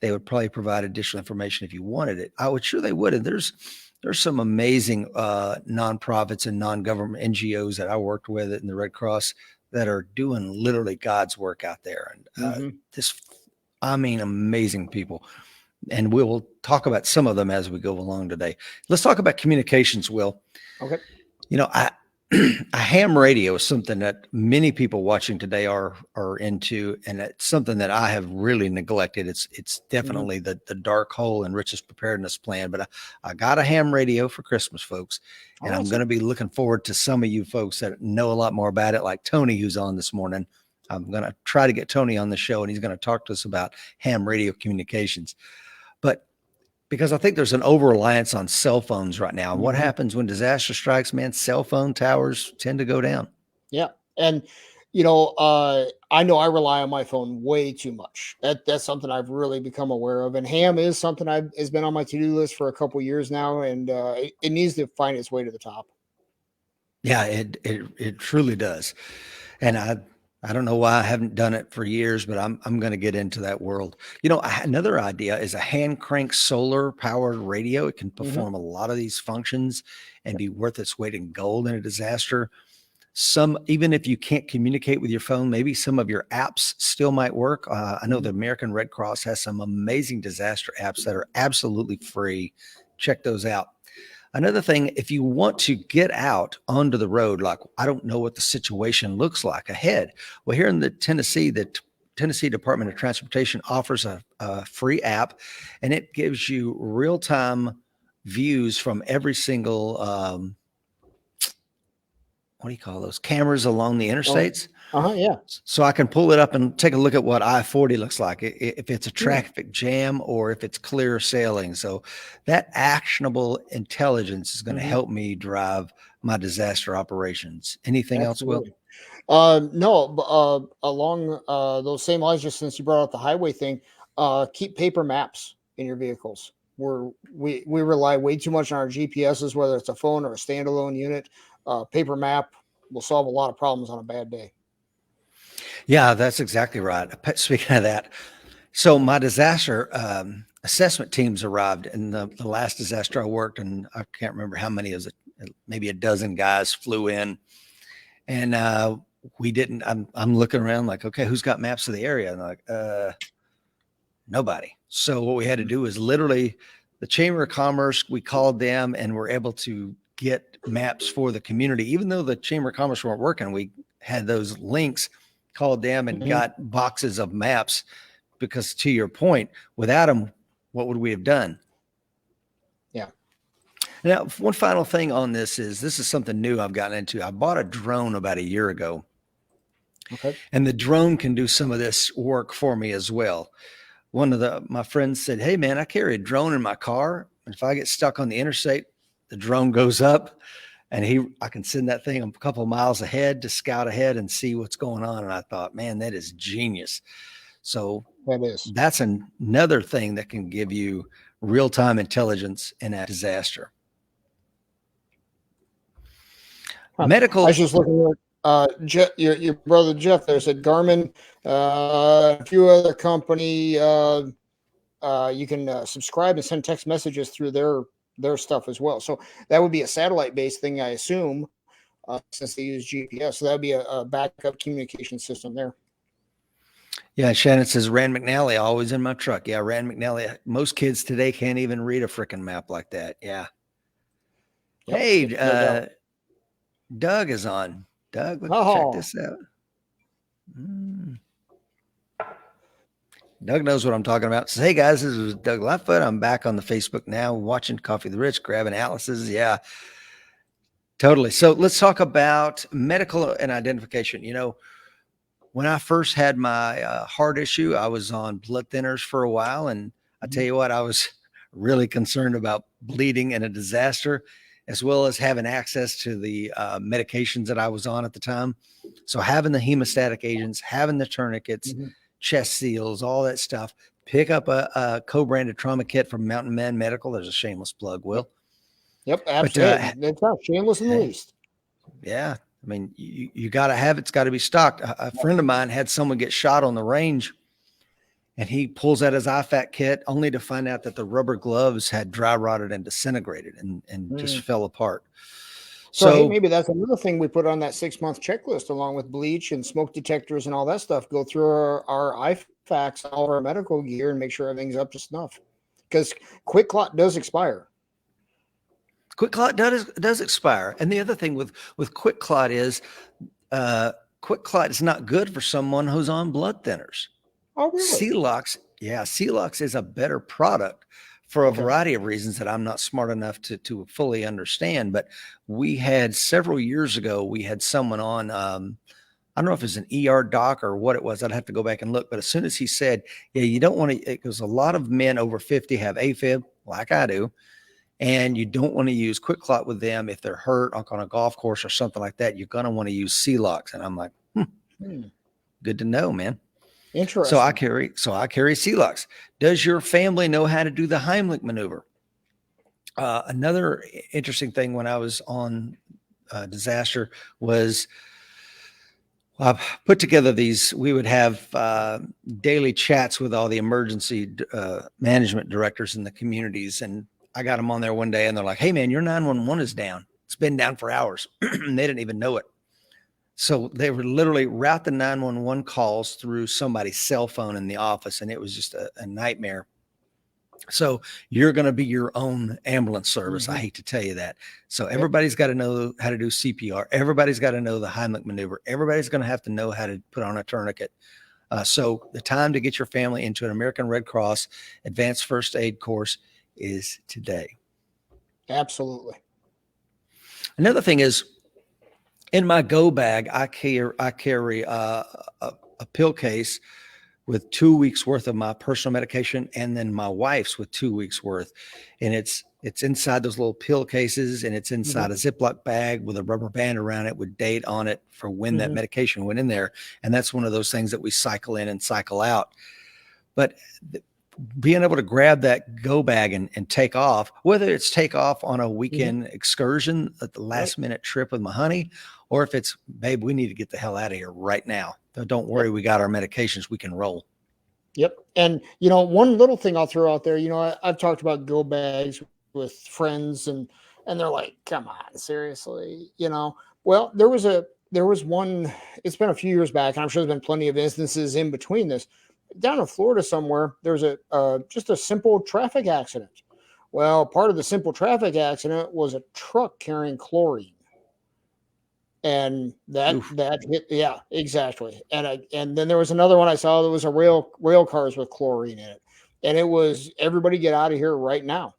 They would probably provide additional information if you wanted it. I would sure they would. And there's some amazing nonprofits and non-government NGOs that I worked with in the Red Cross that are doing literally God's work out there. And Hmm. this, I mean, amazing people. And we will talk about some of them as we go along today. Let's talk about communications, Will. Okay. I a ham radio is something that many people watching today are into, and it's something that I have really neglected. It's Hmm. definitely the dark hole in Rich's preparedness plan. But I got a ham radio for Christmas, folks, and I'm going Awesome. to be looking forward to some of you folks that know a lot more about it, like Tony, who's on this morning. I'm going to try to get Tony on the show, and he's going to talk to us about ham radio communications. But because I think there's an over reliance on cell phones right now. And what Hmm. happens when disaster strikes, man? Cell phone towers tend to go down. Yeah, and I know I rely on my phone way too much. That's something I've really become aware of. And ham is something I've has been on my to do list for a couple years now, and it needs to find its way to the top. Yeah, it truly does. And I don't know why I haven't done it for years, but I'm going to get into that world. Another idea is a hand crank solar powered radio. It can Hmm. perform a lot of these functions and be worth its weight in gold in a disaster. Some, even if you can't communicate with your phone, maybe some of your apps still might work. I know the Hmm. American Red Cross has some amazing disaster apps that are absolutely free. Check those out. Another thing, if you want to get out onto the road, like I don't know what the situation looks like ahead. Well, here in the Tennessee Department of Transportation offers a free app, and it gives you real time views from every single what do you call those cameras along the Oh, interstates. yeah. So I can pull it up and take a look at what I-40 looks like, if it's a Hmm. traffic jam or if it's clear sailing. So that actionable intelligence is going to Hmm. help me drive my disaster operations. Anything else, Will? Absolutely. No, along those same lines, just since you brought up the highway thing, keep paper maps in your vehicles. We rely way too much on our GPSs, whether it's a phone or a standalone unit. Paper map will solve a lot of problems on a bad day. Yeah, that's exactly right. Speaking of that, so my disaster assessment teams arrived in the last disaster I worked, and I can't remember how many. It was maybe a dozen guys flew in, and we didn't. I'm looking around like, okay, who's got maps of the area? And I'm like, nobody. So what we had to do is literally the Chamber of Commerce. We called them, and we're able to get maps for the community. Even though the Chamber of Commerce weren't working, we had those links, called them, and got boxes of maps, because to your point, without them, what would we have done? Yeah. Now, one final thing on this is something new I've gotten into. I bought a drone about a year ago. Okay. And the drone can do some of this work for me as well. One of my friends said, "Hey man, I carry a drone in my car. And if I get stuck on the interstate, the drone goes up and I can send that thing a couple of miles ahead to scout ahead and see what's going on." And I thought, man, that is genius. So that's another thing that can give you real-time intelligence in a disaster. Medical. I was just looking at your brother Jeff there said Garmin, a few other company. You can subscribe and send text messages through their stuff as well. So that would be a satellite-based thing, I assume, since they use GPS. So that would be a backup communication system there. Yeah, Shannon says Rand McNally always in my truck. Yeah, Rand McNally. Most kids today can't even read a freaking map like that. Yeah. Yep, hey, Doug is on. Doug, let's check this out. Doug knows what I'm talking about. Says, "Hey guys, this is Doug Lightfoot. I'm back on the Facebook now, watching Coffee the Rich, grabbing atlases." Yeah, totally. So let's talk about medical and identification. You know, when I first had my heart issue, I was on blood thinners for a while. And I tell you what, I was really concerned about bleeding in a disaster, as well as having access to the medications that I was on at the time. So having the hemostatic agents, having the tourniquets, chest seals, all that stuff. Pick up a co-branded trauma kit from Mountain Men Medical. There's a shameless plug, Will. Yep, absolutely. It's not shameless in the least. Yeah. I mean, you got to have it's got to be stocked. A friend of mine had someone get shot on the range, and he pulls out his IFAC kit only to find out that the rubber gloves had dry rotted and disintegrated and just fell apart. So hey, maybe that's another thing we put on that 6-month checklist, along with bleach and smoke detectors and all that stuff. Go through our IFACs, all of our medical gear, and make sure everything's up to snuff. Because quick clot does expire. Quick clot does expire. And the other thing with quick clot is quick clot is not good for someone who's on blood thinners. Oh, really? Celox is a better product for a variety of reasons that I'm not smart enough to fully understand. But we had several years ago, we had someone on, I don't know if it's an ER doc or what it was. I'd have to go back and look. But as soon as he said, yeah, you don't want to, because a lot of men over 50 have AFib, like I do. And you don't want to use quick clot with them if they're hurt on a golf course or something like that. You're going to want to use Celox. And I'm like, good to know, man. Interesting. So I carry Celox. Does your family know how to do the Heimlich maneuver? Another interesting thing when I was on disaster was I put together we would have daily chats with all the emergency management directors in the communities. And I got them on there one day and they're like, "Hey man, your 911 is down. It's been down for hours." And they didn't even know it. So they would literally route the 911 calls through somebody's cell phone in the office. And it was just a nightmare. So you're going to be your own ambulance service. I hate to tell you that. So everybody's got to know how to do CPR. Everybody's got to know the Heimlich maneuver. Everybody's going to have to know how to put on a tourniquet. So the time to get your family into an American Red Cross advanced first aid course is today. Absolutely. Another thing is, in my go bag, I carry a pill case with 2 weeks worth of my personal medication, and then my wife's with 2 weeks worth. And it's inside those little pill cases, and it's inside a Ziploc bag with a rubber band around it with date on it for when that medication went in there. And that's one of those things that we cycle in and cycle out. But being able to grab that go bag and take off, whether it's take off on a weekend excursion at the last minute trip with my honey, or if it's, babe, we need to get the hell out of here right now. Don't worry, we got our medications, we can roll. Yep. And, one little thing I'll throw out there, I've talked about go bags with friends and they're like, come on, seriously, well, there was one, it's been a few years back, and I'm sure there's been plenty of instances in between this. Down in Florida somewhere, there's just a simple traffic accident Well, part of the simple traffic accident was a truck carrying chlorine. And Oof. that hit, yeah, exactly. And then there was another one I saw that was a rail cars with chlorine in it, and it was everybody get out of here right now.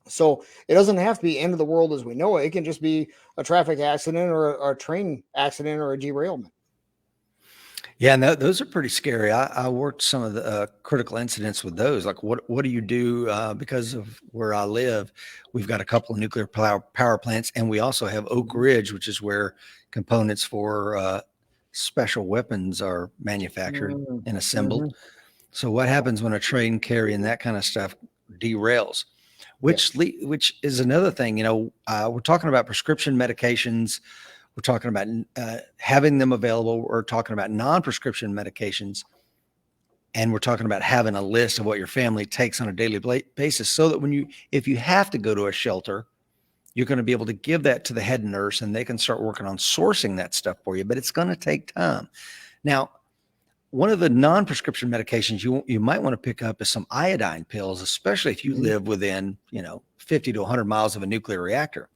So it doesn't have to be end of the world as we know it. It can just be a traffic accident or a train accident or a derailment. Yeah, and those are pretty scary. I worked some of the critical incidents with those. Like, what do you do? Because of where I live, we've got a couple of nuclear power plants, and we also have Oak Ridge, which is where components for special weapons are manufactured and assembled. Mm-hmm. So, what happens when a train carrying that kind of stuff derails? Yes. Which is another thing. We're talking about prescription medications. We're talking about having them available. We're talking about non-prescription medications, and we're talking about having a list of what your family takes on a daily basis, so that if you have to go to a shelter, you're going to be able to give that to the head nurse, and they can start working on sourcing that stuff for you. But it's going to take time. Now, one of the non-prescription medications you might want to pick up is some iodine pills, especially if you live within 50 to 100 miles of a nuclear reactor.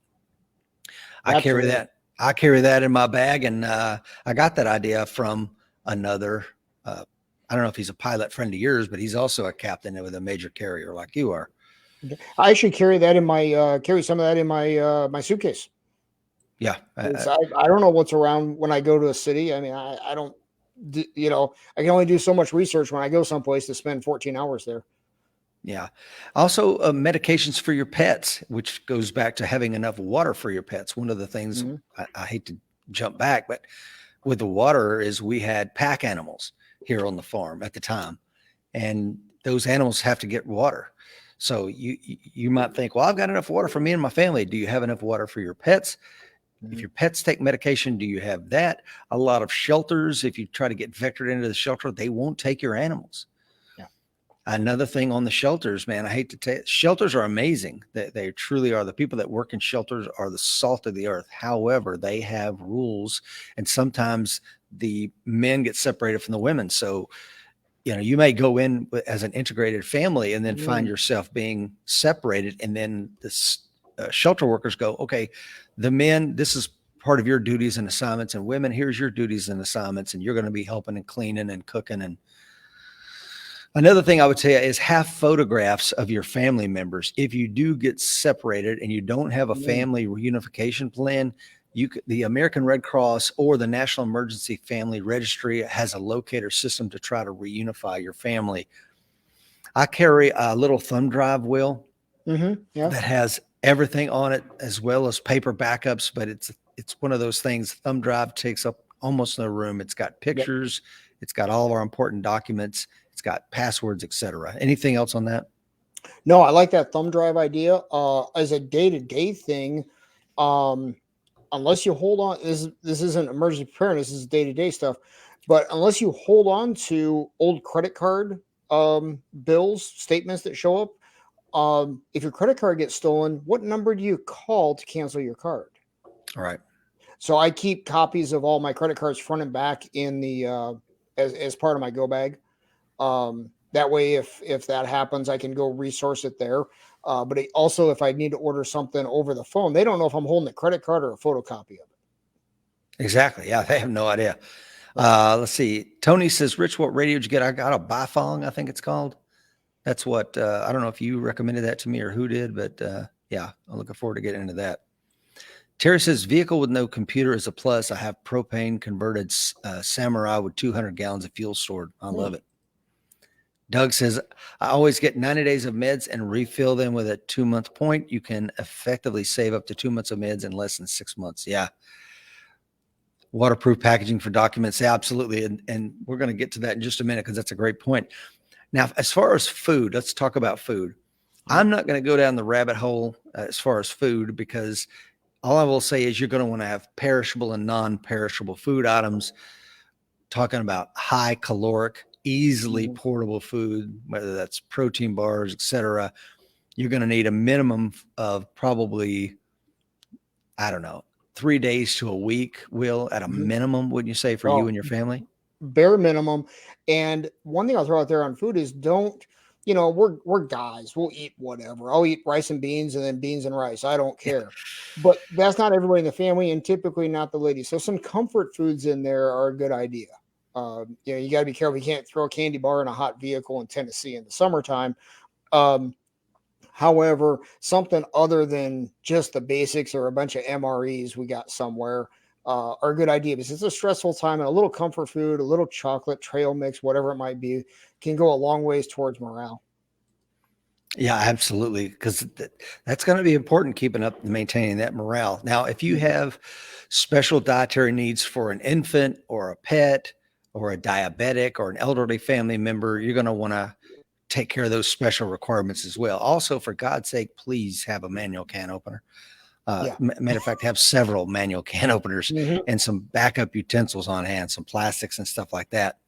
I carry Absolutely. that. I carry that in my bag, and I got that idea from another. I don't know if he's a pilot friend of yours, but he's also a captain with a major carrier like you are. I actually carry that in my carry some of that in my suitcase. Yeah, I don't know what's around when I go to a city. I mean, I don't, I can only do so much research when I go someplace to spend 14 hours there. yeah. Also, medications for your pets, which goes back to having enough water for your pets. One of the things I hate to jump back, but with the water is we had pack animals here on the farm at the time, and those animals have to get water. So you might think, well, I've got enough water for me and my family. Do you have enough water for your pets? If your pets take medication, do you have that? A lot of shelters, if you try to get vectored into the shelter, they won't take your animals. Yeah. Another thing on the shelters, man, I hate to tell you, shelters are amazing. They truly are. The people that work in shelters are the salt of the earth. However, they have rules, and sometimes the men get separated from the women. So, you may go in as an integrated family and then find yourself being separated. And then the shelter workers go, okay, the men, this is part of your duties and assignments, and women, here's your duties and assignments, and you're going to be helping and cleaning and cooking. And another thing I would say is have photographs of your family members. If you do get separated and you don't have a family reunification plan, the American Red Cross or the National Emergency Family Registry has a locator system to try to reunify your family. I carry a little thumb drive, Will, that has everything on it, as well as paper backups. But it's one of those things. Thumb drive takes up almost no room. It's got pictures. It's got all of our important documents. It's got passwords, etc. Anything else on that? No, I like that thumb drive idea. As a day-to-day thing, unless you hold on, this isn't emergency preparedness, this is day-to-day stuff. But unless you hold on to old credit card bills, statements that show up, if your credit card gets stolen, what number do you call to cancel your card? All right. So I keep copies of all my credit cards front and back in the as part of my go bag. That way, if that happens, I can go resource it there. But also, if I need to order something over the phone, they don't know if I'm holding a credit card or a photocopy of it. Exactly. Yeah, they have no idea. Let's see. Tony says, Rich, what radio did you get? I got a Bifong, I think it's called. That's what, I don't know if you recommended that to me or who did, but yeah, I'm looking forward to getting into that. Terry says, vehicle with no computer is a plus. I have propane converted Samurai with 200 gallons of fuel stored. I love it. Doug says, I always get 90 days of meds and refill them with a 2-month point. You can effectively save up to 2 months of meds in less than 6 months. Yeah. Waterproof packaging for documents. Yeah, absolutely. And we're going to get to that in just a minute because that's a great point. Now, as far as food, let's talk about food. I'm not going to go down the rabbit hole as far as food, because all I will say is you're going to want to have perishable and non-perishable food items. Talking about high caloric, easily portable food, whether that's protein bars, etc. You're going to need a minimum of probably, I don't know, 3 days to a week, Will, at a minimum, wouldn't you say, for you and your family? Bare minimum. And one thing I'll throw out there on food is don't we're guys. We'll eat whatever. I'll eat rice and beans and then beans and rice. I don't care. But that's not everybody in the family, and typically not the ladies. So some comfort foods in there are a good idea. You got to be careful. You can't throw a candy bar in a hot vehicle in Tennessee in the summertime. However, something other than just the basics or a bunch of MREs we got somewhere are a good idea, because it's a stressful time, and a little comfort food, a little chocolate, trail mix, whatever it might be, can go a long ways towards morale. Yeah, absolutely. Because that's going to be important, keeping up and maintaining that morale. Now, if you have special dietary needs for an infant or a pet or a diabetic or an elderly family member, you're going to want to take care of those special requirements as well. Also, for God's sake, please have a manual can opener. Matter of fact, have several manual can openers and some backup utensils on hand, some plastics and stuff like that.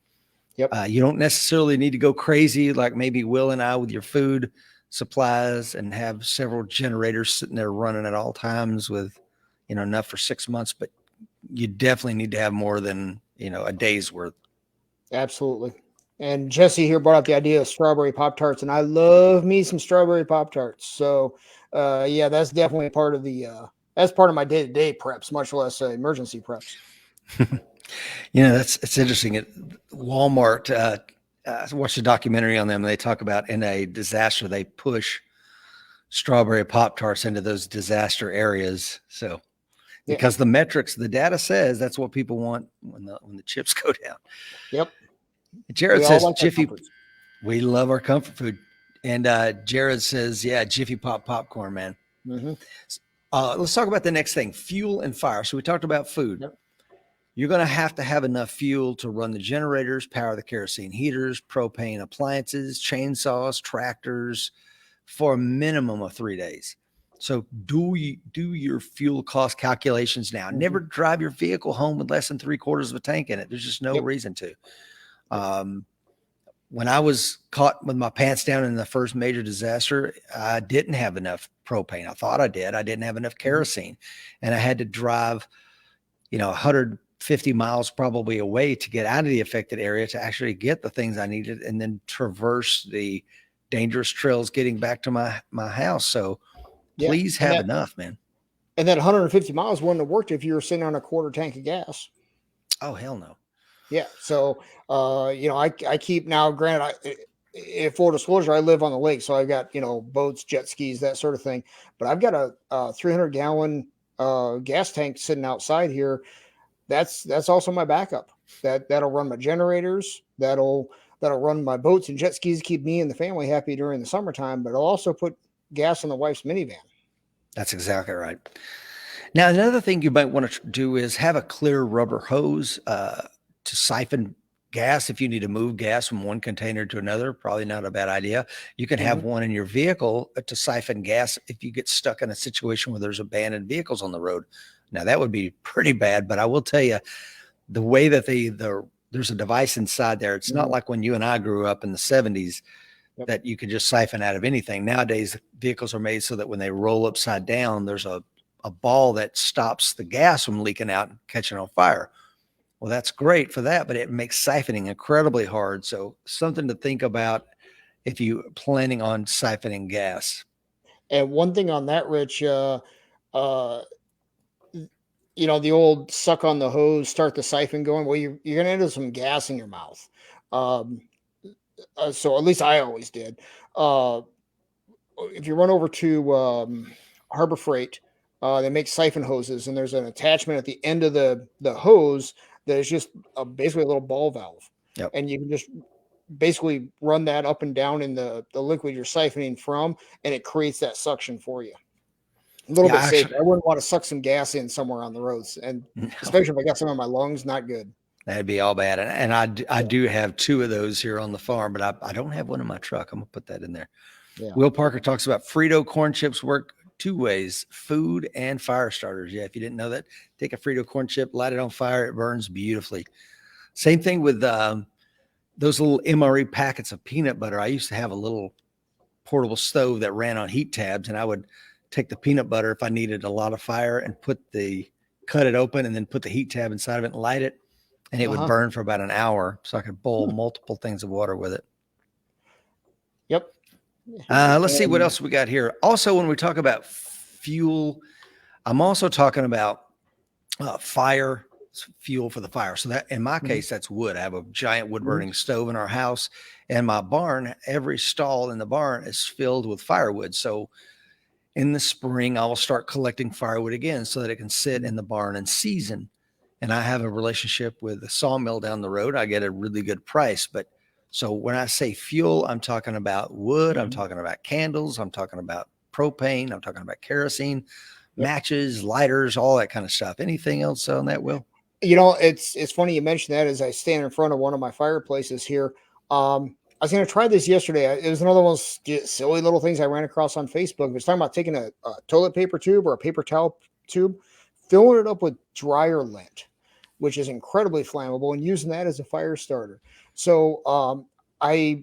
You don't necessarily need to go crazy like maybe Will and I with your food supplies and have several generators sitting there running at all times with, enough for 6 months, but you definitely need to have more than, a day's worth. Absolutely. And Jesse here brought up the idea of strawberry Pop-Tarts, and I love me some strawberry Pop-Tarts. So, that's definitely part of that's part of my day-to-day preps, much less emergency preps. It's interesting. At Walmart, I watched a documentary on them. And they talk about in a disaster, they push strawberry Pop-Tarts into those disaster areas. So, because the metrics, the data says that's what people want when the chips go down. Yep. Jared says, Jiffy, we love our comfort food. And Jared says, Jiffy Pop popcorn, man. Let's talk about the next thing, fuel and fire. So we talked about food. You're going to have enough fuel to run the generators, power the kerosene heaters, propane appliances, chainsaws, tractors for a minimum of 3 days. So do your fuel cost calculations now. Never drive your vehicle home with less than 3/4 of a tank in it. There's just no reason to. When I was caught with my pants down in the first major disaster, I didn't have enough propane. I thought I did. I didn't have enough kerosene, and I had to drive, 150 miles probably away to get out of the affected area to actually get the things I needed, and then traverse the dangerous trails getting back to my house. So please have enough, man. And that 150 miles wouldn't have worked if you were sitting on a quarter tank of gas. Oh, hell no. Yeah. So, I keep now, granted, full disclosure, I live on the lake, so I've got, boats, jet skis, that sort of thing, but I've got a 300-gallon gas tank sitting outside here. That's also my backup. That'll run my generators. That'll run my boats and jet skis, keep me and the family happy during the summertime, but I'll also put gas in the wife's minivan. That's exactly right. Now, another thing you might want to do is have a clear rubber hose to siphon gas. If you need to move gas from one container to another, probably not a bad idea. You can have one in your vehicle to siphon gas if you get stuck in a situation where there's abandoned vehicles on the road. Now, that would be pretty bad, but I will tell you, the way that there's a device inside there, it's not like when you and I grew up in the 70s that you could just siphon out of anything. Nowadays, vehicles are made so that when they roll upside down, there's a ball that stops the gas from leaking out and catching on fire. Well, that's great for that, but it makes siphoning incredibly hard. So something to think about if you're planning on siphoning gas. And one thing on that, Rich, the old suck on the hose, start the siphon going. Well, you're going to end up with some gas in your mouth. So at least I always did. If you run over to Harbor Freight, they make siphon hoses, and there's an attachment at the end of the hose that is just basically a little ball valve. And you can just basically run that up and down in the liquid you're siphoning from, and it creates that suction for you. A little bit safer. I wouldn't want to suck some gas in somewhere on the roads, and especially if I got some in my lungs, not good. That'd be all bad. And I do have 2 of those here on the farm, but I don't have one in my truck. I'm gonna put that in there. Will Parker talks about Frito corn chips work 2 ways: food and fire starters. If you didn't know that, take a Frito corn chip, light it on fire, it burns beautifully. Same thing with those little MRE packets of peanut butter. I used to have a little portable stove that ran on heat tabs, and I would take the peanut butter if I needed a lot of fire and cut it open and then put the heat tab inside of it and light it, and it would burn for about an hour, so I could boil multiple things of water with it. Yep. Let's see what And else we got here. Also, when we talk about fuel, I'm also talking about fire fuel for the fire. So that in my case, that's wood. I have a giant wood burning stove in our house, and my barn, every stall in the barn is filled with firewood. So in the spring, I will start collecting firewood again so that it can sit in the barn and season. And I have a relationship with a sawmill down the road. I get a really good price. But so when I say fuel, I'm talking about wood, I'm talking about candles, I'm talking about propane, I'm talking about kerosene, matches, lighters, all that kind of stuff. Anything else on that, Will? it's funny you mentioned that as I stand in front of one of my fireplaces here. I was going to try this yesterday. It was another one of those silly little things I ran across on Facebook. It was talking about taking a toilet paper tube or a paper towel tube, filling it up with dryer lint, which is incredibly flammable, and using that as a fire starter. So I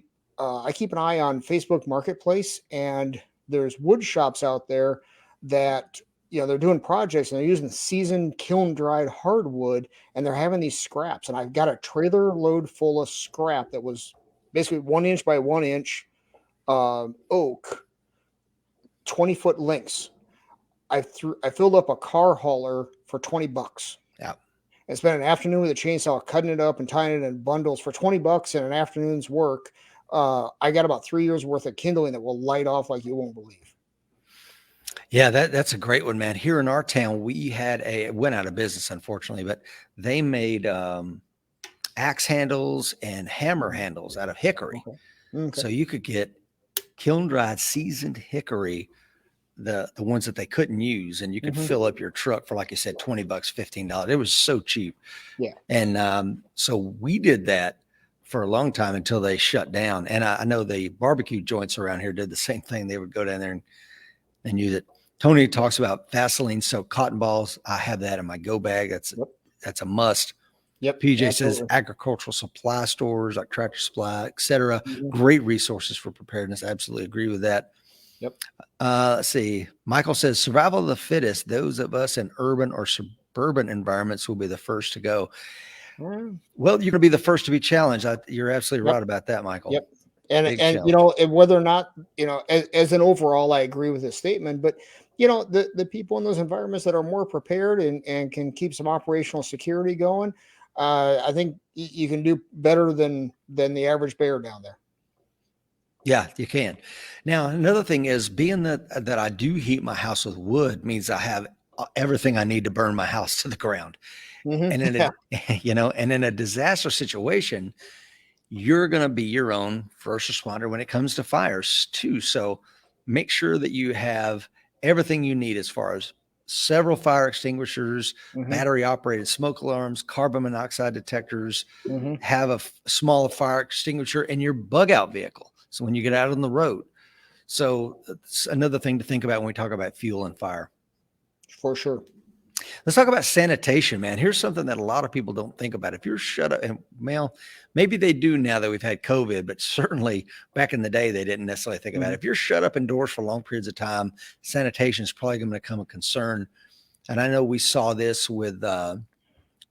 keep an eye on Facebook Marketplace, and there's wood shops out there that they're doing projects and they're using seasoned kiln dried hardwood, and they're having these scraps. And I've got a trailer load full of scrap that was basically 1 inch by 1 inch oak, 20-foot lengths. I filled up a car hauler for $20. Yeah. And spent an afternoon with a chainsaw cutting it up and tying it in bundles for $20 and an afternoon's work. I got about 3 years worth of kindling that will light off like you won't believe. Yeah, that's a great one, man. Here in our town, we had it went out of business, unfortunately, but they made axe handles and hammer handles out of hickory. Okay. So you could get kiln dried seasoned hickory, the ones that they couldn't use, and you could fill up your truck for, like you said, $20, $15. It was so cheap. Yeah. And so we did that for a long time until they shut down. And I know the barbecue joints around here did the same thing. They would go down there and use it. Tony talks about Vaseline soaked cotton balls. I have that in my go bag. That's a must. Yep. PJ absolutely. says agricultural supply stores like Tractor Supply, etc. Great resources for preparedness. I absolutely agree with that. Yep. Let's see. Michael says survival of the fittest. Those of us in urban or suburban environments will be the first to go. Well, you're going to be the first to be challenged. You're absolutely right about that, Michael. Yep. And whether or not, as an overall, I agree with this statement, but the people in those environments that are more prepared and can keep some operational security going, I think you can do better than the average bear down there. Yeah, you can. Now, another thing is being that I do heat my house with wood means I have everything I need to burn my house to the ground. And in a disaster situation, you're going to be your own first responder when it comes to fires too. So make sure that you have everything you need as far as several fire extinguishers, battery operated smoke alarms, carbon monoxide detectors, have a small fire extinguisher in your bug out vehicle. So when you get out on the road. So it's another thing to think about when we talk about fuel and fire. For sure. Let's talk about sanitation, man. Here's something that a lot of people don't think about. If you're shut up, and well, maybe they do now that we've had COVID, but certainly back in the day, they didn't necessarily think about it. If you're shut up indoors for long periods of time, sanitation is probably going to become a concern. And I know we saw this with,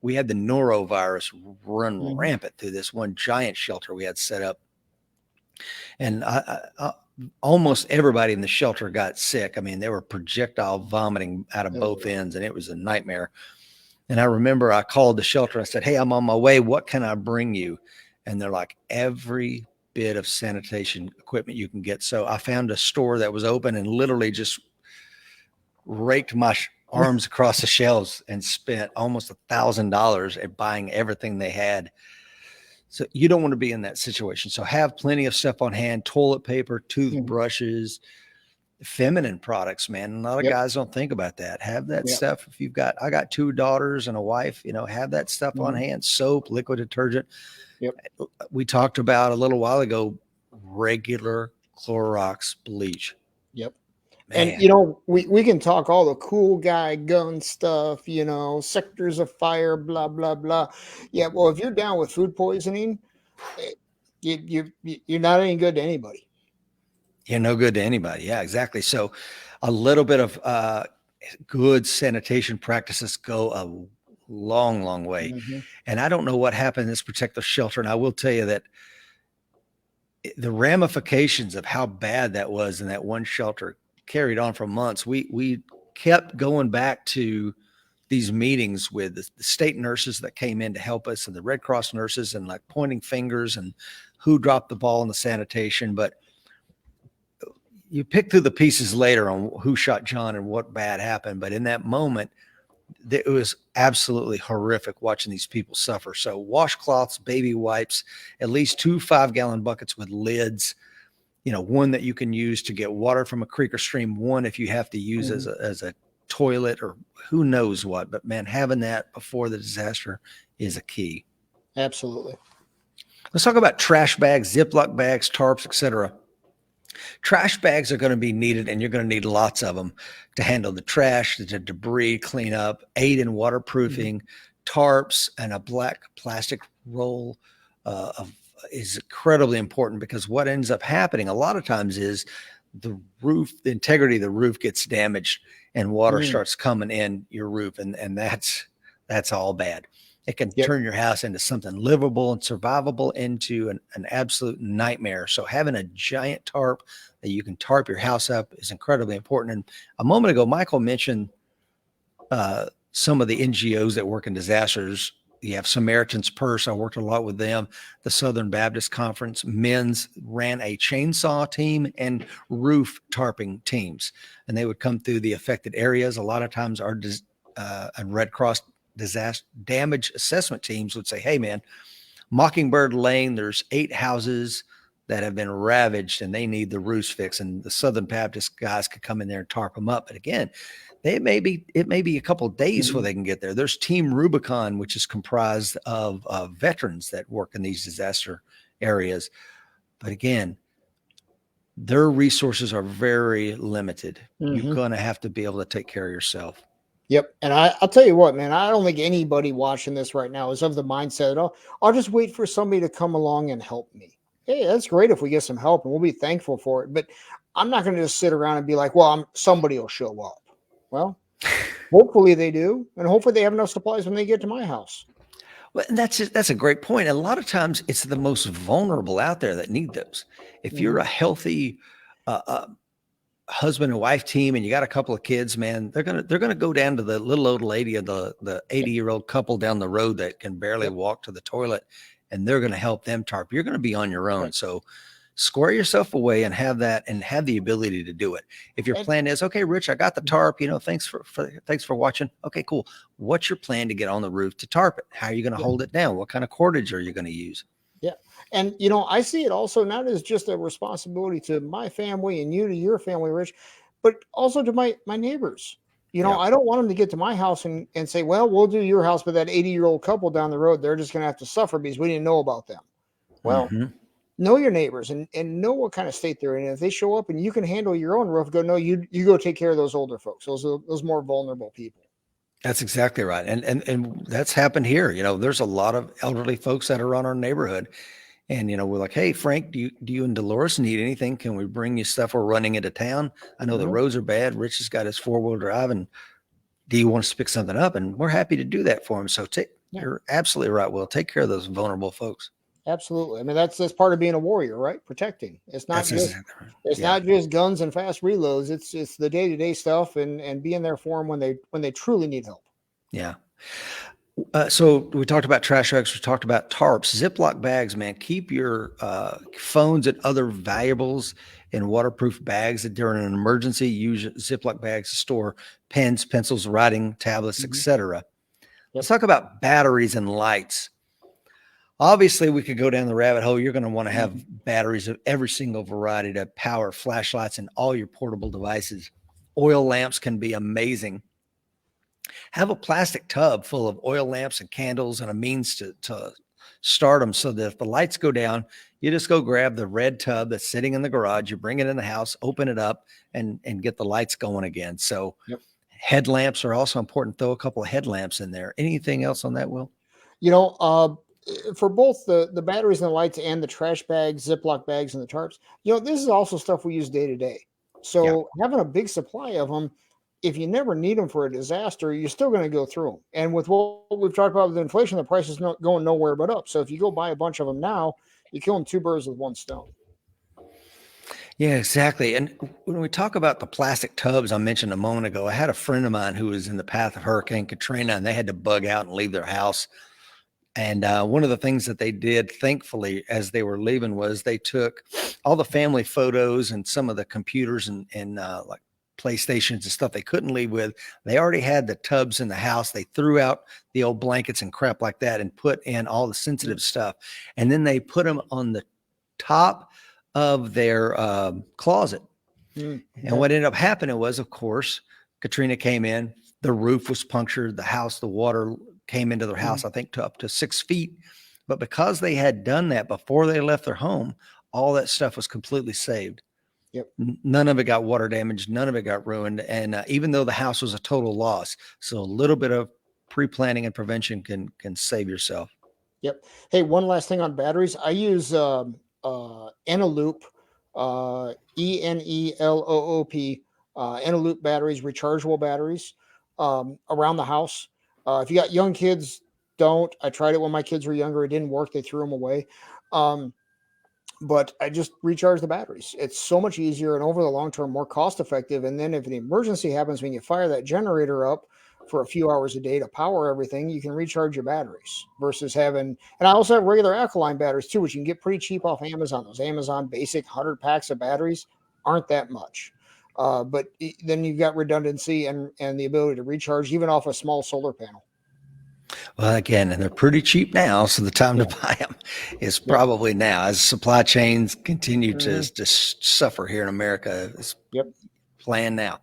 we had the norovirus run rampant through this one giant shelter we had set up. And almost everybody in the shelter got sick. I mean, they were projectile vomiting out of both ends, and it was a nightmare. And I remember I called the shelter. I said, "Hey, I'm on my way. What can I bring you?" And they're like, "Every bit of sanitation equipment you can get." So I found a store that was open and literally just raked my arms across the shelves and spent almost $1,000 at buying everything they had. So you don't want to be in that situation. So have plenty of stuff on hand, toilet paper, toothbrushes, feminine products, man. A lot of guys don't think about that. Have that stuff. If I got 2 daughters and a wife, have that stuff on hand, soap, liquid detergent. We talked about a little while ago, regular Clorox bleach. Man. And we can talk all the cool guy gun stuff, sectors of fire, blah blah blah. Yeah, well, if you're down with food poisoning, you're not any good to anybody. You're no good to anybody. Yeah, exactly. So, a little bit of good sanitation practices go a long, long way. And I don't know what happened in this particular shelter, and I will tell you that the ramifications of how bad that was in that one shelter carried on for months. We kept going back to these meetings with the state nurses that came in to help us and the Red Cross nurses, and like pointing fingers and who dropped the ball in the sanitation. But you pick through the pieces later on who shot John and what bad happened. But in that moment, it was absolutely horrific watching these people suffer. So washcloths, baby wipes, at least 2 5-gallon buckets with lids, one that you can use to get water from a creek or stream, one if you have to use as a toilet or who knows what. But man, having that before the disaster is a key. Absolutely. Let's talk about trash bags, Ziploc bags, tarps, etc. Trash bags are going to be needed, and you're going to need lots of them to handle the trash, the debris, clean up, aid in waterproofing. Tarps and a black plastic roll is incredibly important, because what ends up happening a lot of times is the integrity of the roof gets damaged and water starts coming in your roof, and that's all bad. It can turn your house into something livable and survivable into an absolute nightmare. So having a giant tarp that you can tarp your house up is incredibly important. And a moment ago, Michael mentioned some of the NGOs that work in disasters. You have Samaritan's Purse. I worked a lot with them. The Southern Baptist Conference Men's ran a chainsaw team and roof tarping teams, and they would come through the affected areas. A lot of times our Red Cross disaster damage assessment teams would say, hey man, Mockingbird Lane, there's 8 houses that have been ravaged and they need the roofs fixed, and the Southern Baptist guys could come in there and tarp them up. But again, it may be a couple of days before they can get there. There's Team Rubicon, which is comprised of veterans that work in these disaster areas. But again, their resources are very limited. You're going to have to be able to take care of yourself. Yep. And I'll tell you what, man, I don't think anybody watching this right now is of the mindset, oh, I'll just wait for somebody to come along and help me. Hey, that's great if we get some help, and we'll be thankful for it. But I'm not going to just sit around and be like, well, somebody will show up. Well, hopefully they do. And hopefully they have enough supplies when they get to my house. Well, that's a great point. A lot of times it's the most vulnerable out there that need those. If you're a healthy husband and wife team and you got a couple of kids, man, they're gonna go down to the little old lady or the 80-year-old couple down the road that can barely walk to the toilet, and they're gonna help them tarp. You're gonna be on your own. So square yourself away and have the ability to do it. If your plan is, okay, Rich, I got the tarp, thanks for watching. Okay, cool. What's your plan to get on the roof to tarp it? How are you going to hold it down? What kind of cordage are you going to use? Yeah. And, I see it also not as just a responsibility to my family and you to your family, Rich, but also to my neighbors. I don't want them to get to my house and say, well, we'll do your house, but that 80-year-old couple down the road, they're just going to have to suffer because we didn't know about them. Well, know your neighbors and know what kind of state they're in. And if they show up and you can handle your own roof, you go take care of those older folks, those more vulnerable people. That's exactly right. And that's happened here. There's a lot of elderly folks that are on our neighborhood. And, we're like, hey, Frank, do you and Dolores need anything? Can we bring you stuff? We're running into town. I know the roads are bad. Rich has got his 4-wheel drive. And do you want us to pick something up? And we're happy to do that for him. So you're absolutely right, Will. Take care of those vulnerable folks. Absolutely. I mean, that's part of being a warrior, right? Protecting. It's not not just guns and fast reloads. It's the day-to-day stuff and being there for them when they truly need help. Yeah. So we talked about trash bags. We talked about tarps, Ziploc bags, man. Keep your phones and other valuables in waterproof bags. During an emergency, use Ziploc bags to store pens, pencils, writing tablets, etc. Let's talk about batteries and lights. Obviously, we could go down the rabbit hole. You're going to want to have batteries of every single variety to power flashlights and all your portable devices. Oil lamps can be amazing. Have a plastic tub full of oil lamps and candles and a means to start them, so that if the lights go down, you just go grab the red tub that's sitting in the garage, you bring it in the house, open it up, and get the lights going again. So headlamps are also important. Throw a couple of headlamps in there. Anything else on that, Will? For both the batteries and the lights and the trash bags, Ziploc bags, and the tarps, this is also stuff we use day to day. So having a big supply of them, if you never need them for a disaster, you're still going to go through them. And with what we've talked about with inflation, the price is not going nowhere but up. So if you go buy a bunch of them now, you're killing 2 birds with 1 stone. Yeah, exactly. And when we talk about the plastic tubs I mentioned a moment ago, I had a friend of mine who was in the path of Hurricane Katrina, and they had to bug out and leave their house. And one of the things that they did, thankfully, as they were leaving, was they took all the family photos and some of the computers and like PlayStations and stuff they couldn't leave with. They already had the tubs in the house. They threw out the old blankets and crap like that and put in all the sensitive stuff. And then they put them on the top of their closet. Mm, And what ended up happening was, of course, Katrina came in, the roof was punctured, the house, the water came into their house, I think to up to 6 feet. But because they had done that before they left their home, all that stuff was completely saved. Yep. None of it got water damage. None of it got ruined. And even though the house was a total loss, so a little bit of pre-planning and prevention can save yourself. Yep. Hey, one last thing on batteries. I use Eneloop, Eneloop, Eneloop batteries, rechargeable batteries around the house. If you got young kids, don't. I tried it when my kids were younger. It didn't work. They threw them away. But I just recharge the batteries. It's so much easier and over the long term more cost effective. And then if an emergency happens when you fire that generator up for a few hours a day to power everything, you can recharge your batteries versus having. And I also have regular alkaline batteries too, which you can get pretty cheap off Amazon. Those Amazon basic 100 packs of batteries aren't that much. But then you've got redundancy and the ability to recharge even off a small solar panel. Well, again, and they're pretty cheap now, so the time to buy them is probably now. As supply chains continue to suffer here in America, it's planned now.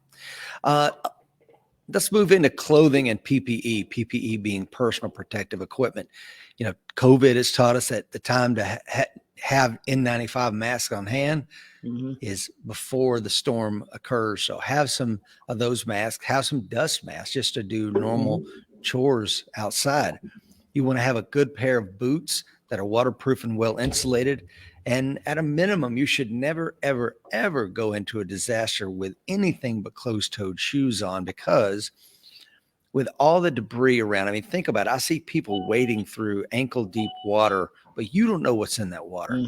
Let's move into clothing and PPE. PPE being personal protective equipment. You know, COVID has taught us that the time to have N95 masks on hand is before the storm occurs. So have some of those masks, have some dust masks just to do normal chores outside. You want to have a good pair of boots that are waterproof and well insulated. And at a minimum, you should never, ever, ever go into a disaster with anything but closed-toed shoes on, because with all the debris around, I mean, think about it. I see people wading through ankle-deep water, but you don't know what's in that water.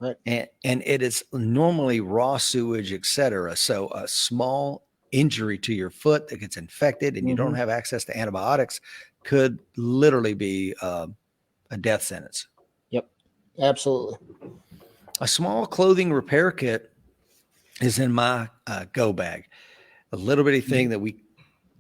Right. And it is normally raw sewage, etc. So a small injury to your foot that gets infected and you don't have access to antibiotics could literally be a death sentence. Yep, absolutely. A small clothing repair kit is in my go bag. A little bitty thing that we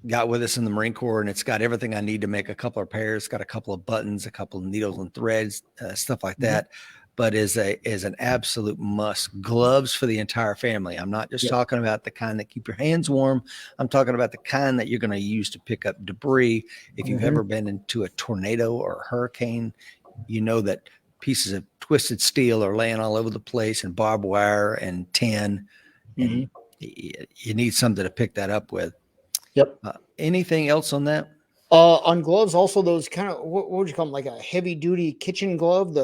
got with us in the Marine Corps, and it's got everything I need to make a couple of pairs. It's got a couple of buttons, a couple of needles and threads, stuff like that. But is an absolute must. Gloves for the entire family. I'm not just talking about the kind that keep your hands warm. I'm talking about the kind that you're going to use to pick up debris. If you've ever been into a tornado or a hurricane, you know that pieces of twisted steel are laying all over the place, and barbed wire and tin. And you need something to pick that up with. Yep. Anything else on that? On gloves, also those kind of what would you call them? Like a heavy duty kitchen glove.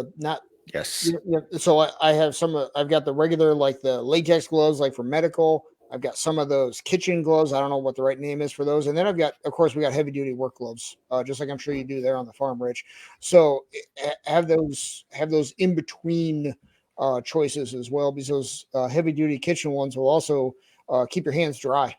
Yes. So I have some. I've got the regular, like the latex gloves, like for medical. I've got some of those kitchen gloves. I don't know what the right name is for those. And then I've got, of course, we got heavy duty work gloves, just like I'm sure you do there on the farm, Rich. So have those in between choices as well, because those heavy duty kitchen ones will also keep your hands dry.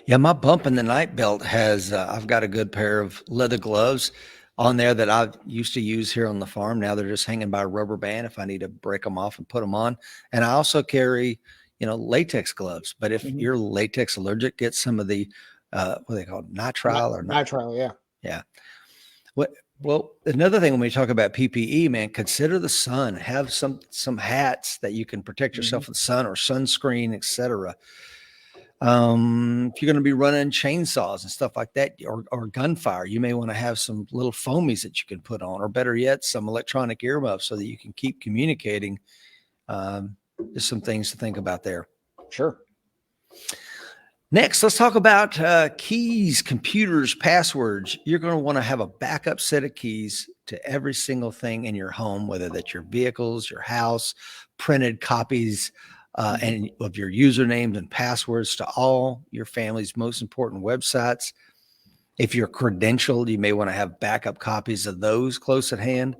Yeah, my bump in the night belt has, I've got a good pair of leather gloves on there that I used to use here on the farm. Now they're just hanging by a rubber band if I need to break them off and put them on. And I also carry, latex gloves. But if you're latex allergic, get some of the, what are they called? Nitrile, yeah. Yeah. Well, another thing when we talk about PPE, man, consider the sun. Have some hats that you can protect yourself from the sun, or sunscreen, etc. If you're going to be running chainsaws and stuff like that, or gunfire, you may want to have some little foamies that you can put on, or better yet, some electronic earmuffs so that you can keep communicating. Just some things to think about there. Sure. Next, let's talk about keys, computers, passwords. You're going to want to have a backup set of keys to every single thing in your home, whether that's your vehicles, your house, printed copies and of your usernames and passwords to all your family's most important websites. If you're credentialed, you may want to have backup copies of those close at hand.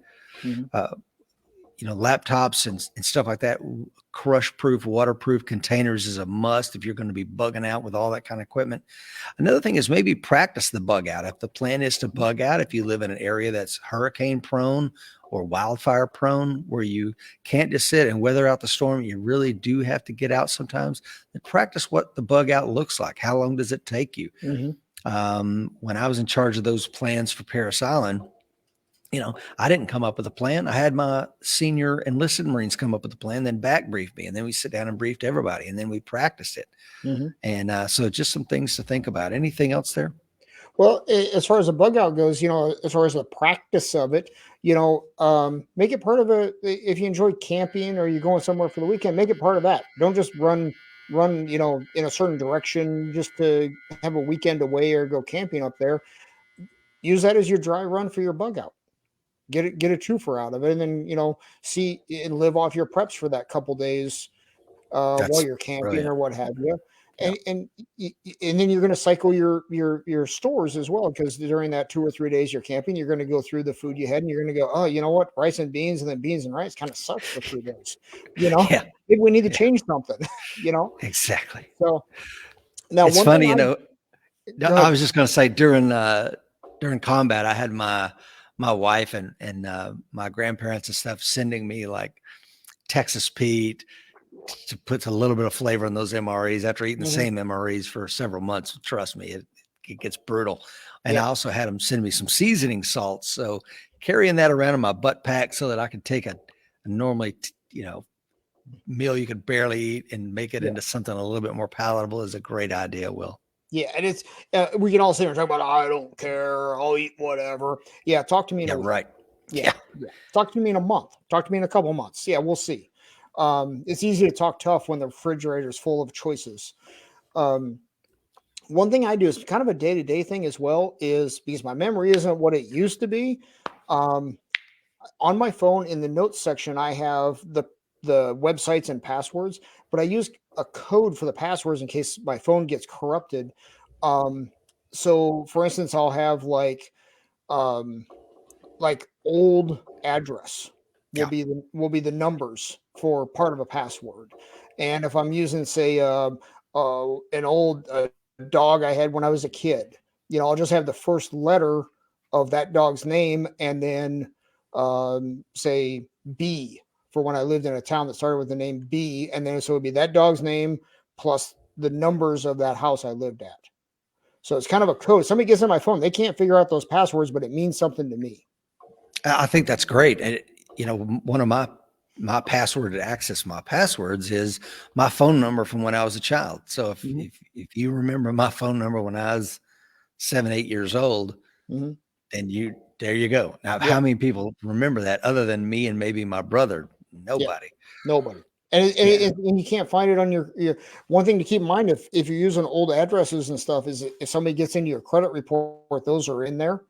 laptops and stuff like that. Crush proof, waterproof containers is a must if you're going to be bugging out with all that kind of equipment. Another thing is maybe practice the bug out. If the plan is to bug out, if you live in an area that's hurricane prone or wildfire prone, where you can't just sit and weather out the storm, you really do have to get out sometimes, then practice what the bug out looks like. How long does it take you? When I was in charge of those plans for Parris Island, I didn't come up with a plan. I had my senior enlisted Marines come up with a plan, then back brief me, and then we sit down and briefed everybody, and then we practiced it. And so just some things to think about. Anything else there? Well, as far as the bug out goes, as far as the practice of it, make it part of if you enjoy camping or you're going somewhere for the weekend, make it part of that. Don't just run, in a certain direction just to have a weekend away or go camping up there. Use that as your dry run for your bug out. Get a twofer out of it, and then see and live off your preps for that couple days while you're camping or what have you. Yeah. And then you're going to cycle your stores as well, because during that 2 or 3 days you're camping, you're going to go through the food you had, and you're going to go, oh, you know what, rice and beans, and then beans and rice kind of sucks for 3 days. Yeah. Maybe we need to change something. Exactly. So now it's funny, I was just going to say during combat, I had my wife and my grandparents and stuff sending me like Texas Pete to put a little bit of flavor in those MREs after eating the same MREs for several months. Trust me, it gets brutal. And I also had them send me some seasoning salts. So carrying that around in my butt pack so that I could take a normally, meal you could barely eat and make it into something a little bit more palatable is a great idea, Will. Yeah, and it's we can all sit here and talk about, I don't care, I'll eat whatever. Yeah, talk to me in a week. Right. Yeah. Talk to me in a month. Talk to me in a couple months. Yeah, we'll see. It's easy to talk tough when the refrigerator is full of choices. One thing I do is kind of a day-to-day thing as well, is because my memory isn't what it used to be. On my phone in the notes section, I have the websites and passwords, but I use a code for the passwords in case my phone gets corrupted. So for instance, I'll have like old address will be the numbers for part of a password. And if I'm using, say, an old dog I had when I was a kid, I'll just have the first letter of that dog's name, and then say B for when I lived in a town that started with the name B, and then so it would be that dog's name plus the numbers of that house I lived at. So it's kind of a code. Somebody gets on my phone, they can't figure out those passwords, but it means something to me. I think that's great. And one of my password to access my passwords is my phone number from when I was a child. So if you remember my phone number when I was 7, 8 years old, then there you go. Now, how many people remember that other than me and maybe my brother? Nobody. And you can't find it on your one thing to keep in mind, if you're using old addresses and stuff, is if somebody gets into your credit report, those are in there.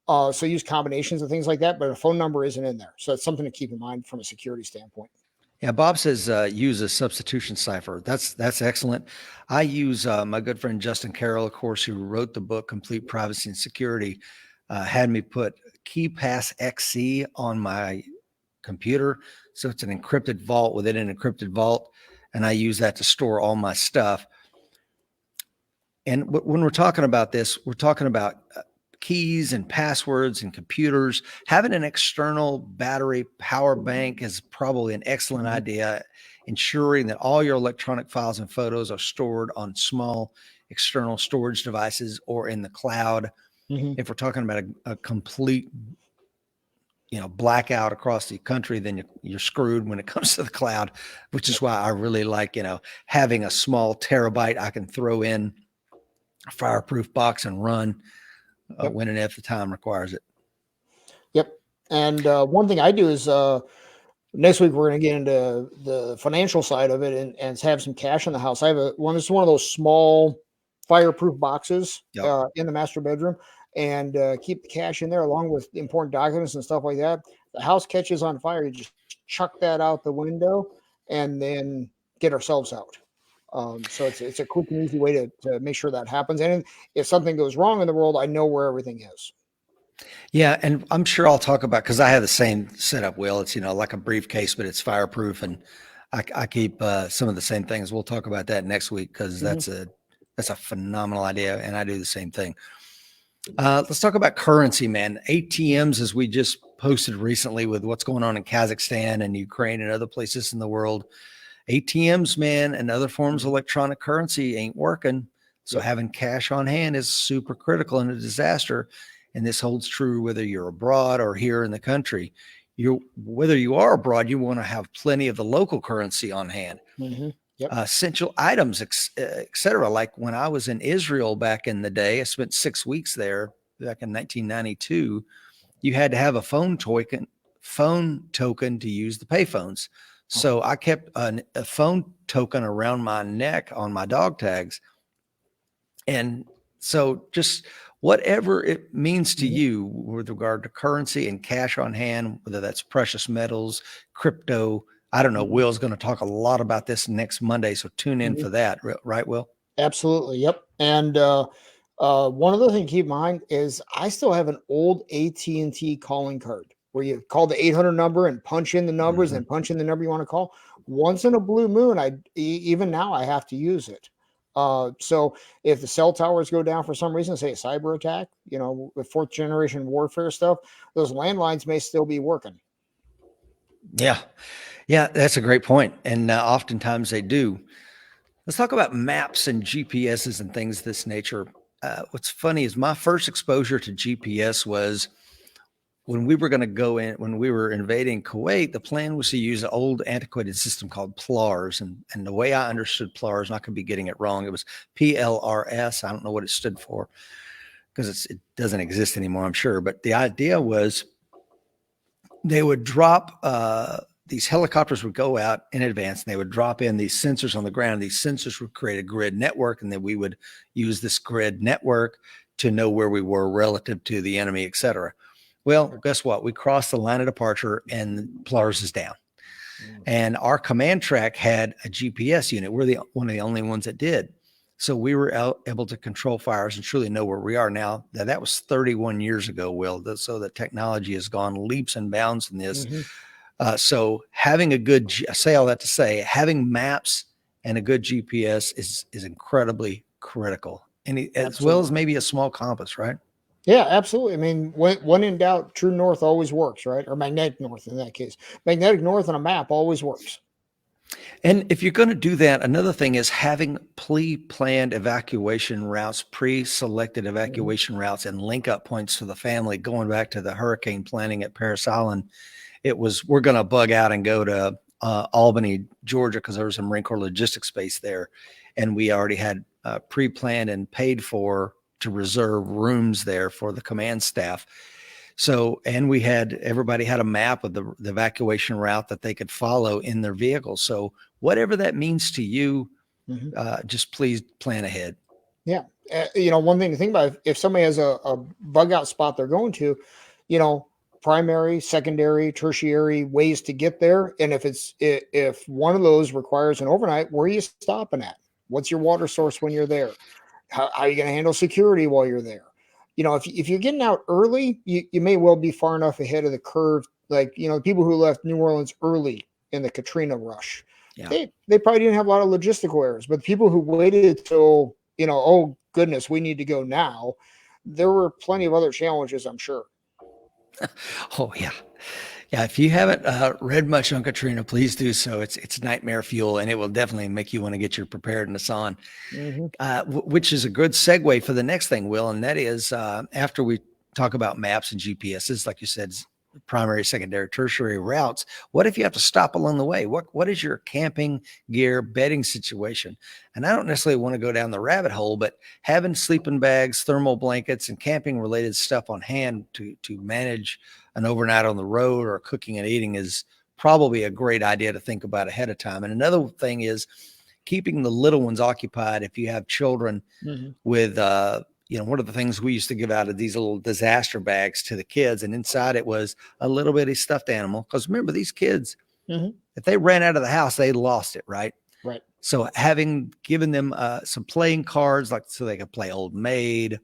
So use combinations and things like that, but a phone number isn't in there. So it's something to keep in mind from a security standpoint. Yeah, Bob says use a substitution cipher. That's excellent. I use my good friend Justin Carroll, of course, who wrote the book Complete Privacy and Security, had me put KeyPass XC on my computer. So it's an encrypted vault within an encrypted vault. And I use that to store all my stuff. And when we're talking about this, we're talking about keys and passwords and computers. Having an external battery power bank is probably an excellent idea, ensuring that all your electronic files and photos are stored on small external storage devices or in the cloud. If we're talking about a complete blackout across the country, then you're screwed when it comes to the cloud, which is why I really like, having a small terabyte I can throw in a fireproof box and run when and if the time requires it. Yep. And one thing I do is next week we're going to get into the financial side of it and have some cash in the house. I have one of those small fireproof boxes in the master bedroom, and keep the cash in there along with important documents and stuff like that. The house catches on fire, you just chuck that out the window and then get ourselves out. So it's a quick and easy way to make sure that happens. And if something goes wrong in the world, I know where everything is. Yeah, and I'm sure I'll talk about because I have the same setup. Will it's like a briefcase, but it's fireproof, and I keep some of the same things. We'll talk about that next week because Mhm. that's a phenomenal idea, and I do the same thing. Let's talk about currency, man. ATMs, as we just posted recently with what's going on in Kazakhstan and Ukraine and other places in the world. ATMs, man, and other forms of Mhm. electronic currency ain't working. So Yep. having cash on hand is super critical in a disaster. And this holds true whether you're abroad or here in the country. Whether you are abroad, you want to have plenty of the local currency on hand. Yep. Essential items, et cetera. Like when I was in Israel back in the day, I spent 6 weeks there back in 1992. You had to have a phone token to use the payphones. So I kept a phone token around my neck on my dog tags. And so just whatever it means to Mhm. you with regard to currency and cash on hand, whether that's precious metals, crypto. I don't know. Mhm. Will's going to talk a lot about this next Monday. So tune in Mhm. for that. Right, Will? Absolutely. Yep. And one other thing to keep in mind is I still have an old AT&T calling card where you call the 800 number and punch in the numbers Mhm. and punch in the number you want to call. Once in a blue moon, even now I have to use it. So if the cell towers go down for some reason, say a cyber attack, with fourth generation warfare stuff, those landlines may still be working. Yeah. Yeah. That's a great point. And oftentimes they do. Let's talk about maps and GPSs and things of this nature. What's funny is my first exposure to GPS was when we were going to go in, when we were invading Kuwait. The plan was to use an old antiquated system called PLARS. And the way I understood PLARS, and I could be getting it wrong, it was PLRS. I don't know what it stood for because it doesn't exist anymore, I'm sure. But the idea was they would drop these helicopters would go out in advance and they would drop in these sensors on the ground. These sensors would create a grid network, and then we would use this grid network to know where we were relative to the enemy, et cetera. Well, guess what? We crossed the line of departure and PLARS is down. And our command track had a GPS unit. We're one of the only ones that did. So we were able to control fires and truly know where we are now. That was 31 years ago, Will. So the technology has gone leaps and bounds in this. Mhm. So having I say all that to say, having maps and a good GPS is incredibly critical, and as well as Absolutely. maybe a small compass, right? Yeah, absolutely. I mean, when in doubt, true north always works, right? Or magnetic north in that case. Magnetic north on a map always works. And if you're going to do that, another thing is having pre-planned evacuation routes, pre-selected Mhm. evacuation routes, and link up points for the family. Going back to the hurricane planning at Parris Island, it was we're going to bug out and go to Albany, Georgia, because there was a Marine Corps logistics base there, and we already had pre-planned and paid for to reserve rooms there for the command staff. So, and everybody had a map of the evacuation route that they could follow in their vehicle. So, whatever that means to you, Mhm. just please plan ahead. Yeah. One thing to think about if somebody has a bug out spot they're going to, you know, primary, secondary, tertiary ways to get there. And if one of those requires an overnight, where are you stopping at? What's your water source when you're there? How are you going to handle security while you're there? If you're getting out early, you may well be far enough ahead of the curve. Like, the people who left New Orleans early in the Katrina rush, Yeah. they probably didn't have a lot of logistical errors. But the people who waited till, oh goodness, we need to go now, there were plenty of other challenges, I'm sure. Oh yeah. Yeah. If you haven't read much on Katrina, please do so. It's nightmare fuel, and it will definitely make you want to get your preparedness on. Hmm. Which is a good segue for the next thing, Will, and that is after we talk about maps and GPSs, like you said, primary, secondary, tertiary routes. What if you have to stop along the way? What is your camping gear, bedding situation? And I don't necessarily want to go down the rabbit hole, but having sleeping bags, thermal blankets, and camping related stuff on hand to manage an overnight on the road or cooking and eating is probably a great idea to think about ahead of time. And another thing is keeping the little ones occupied. If you have children Hmm. with, one of the things we used to give out of these little disaster bags to the kids, and inside it was a little bitty stuffed animal. Because remember, these kids, Hmm. if they ran out of the house, they lost it, right? Right. So having given them some playing cards, like so they could play Old Maid,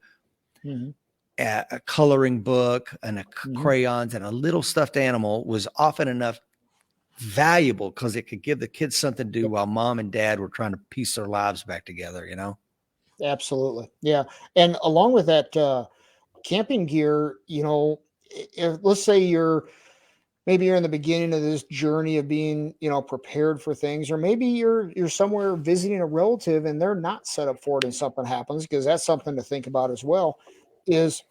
Hmm. a coloring book and Mhm. crayons and a little stuffed animal was often enough valuable because it could give the kids something to do Yep. while mom and dad were trying to piece their lives back together, you know? Absolutely. Yeah. And along with that, camping gear, if, let's say maybe you're in the beginning of this journey of being, prepared for things, or maybe you're somewhere visiting a relative and they're not set up for it and something happens, because that's something to think about as well, is,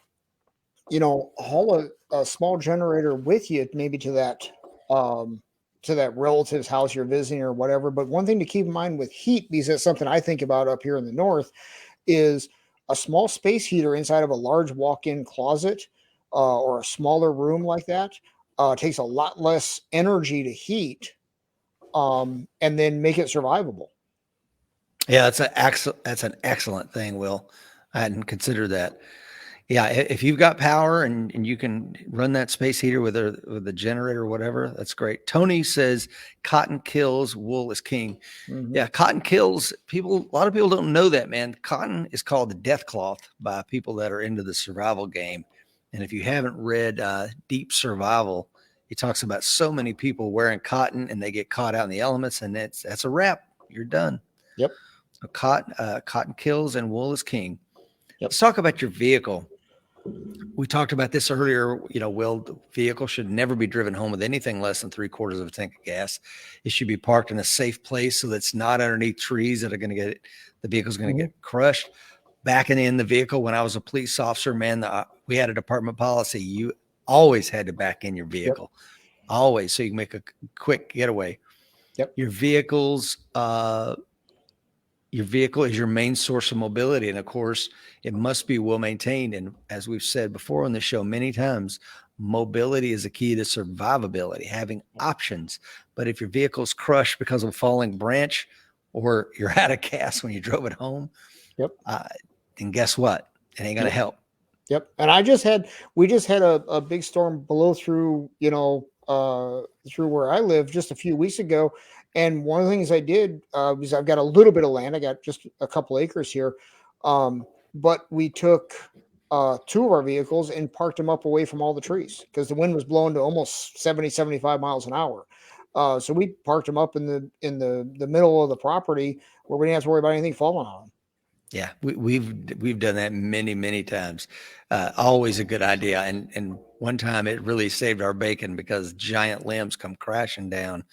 haul a small generator with you, maybe um to that relative's house you're visiting or whatever. But one thing to keep in mind with heat, because that's something I think about up here in the north, is a small space heater inside of a large walk-in closet, or a smaller room like that, takes a lot less energy to heat, and then make it survivable. Yeah, that's an excellent thing, Will. I hadn't considered that. Yeah, if you've got power and you can run that space heater with a generator or whatever, that's great. Tony says cotton kills, wool is king. Hmm. Yeah, cotton kills. People, a lot of people don't know that, man. Cotton is called the death cloth by people that are into the survival game. And if you haven't read Deep Survival, he talks about so many people wearing cotton and they get caught out in the elements, and that's a wrap. You're done. Yep. So cotton kills and wool is king. Yep. Let's talk about your vehicle. We talked about this earlier. Will, the vehicle should never be driven home with anything less than 3/4 of a tank of gas. It should be parked in a safe place so that's not underneath trees that are going to the vehicle's going to Hmm. get crushed. Backing in the vehicle when I was a police officer, man, we had a department policy. You always had to back in your Yep. vehicle, always, so you can make a quick getaway. Yep. Your vehicle's your vehicle is your main source of mobility. And of course, it must be well maintained. And as we've said before on the show many times, mobility is a key to survivability, having options. But if your vehicle's crushed because of a falling branch or you're out of gas when you drove it home, Yep. uh, then guess what? It ain't going to Yep. help. Yep. And we just had a big storm blow through, through where I live just a few weeks ago. And one of the things I did, was I've got a little bit of land. I got just a couple acres here. But we took, two of our vehicles and parked them up away from all the trees, because the wind was blowing to almost 70, 75 miles an hour. So we parked them up in the middle of the property where we didn't have to worry about anything falling on them. Yeah, we've done that many times. Always a good idea. And one time it really saved our bacon because giant limbs come crashing down.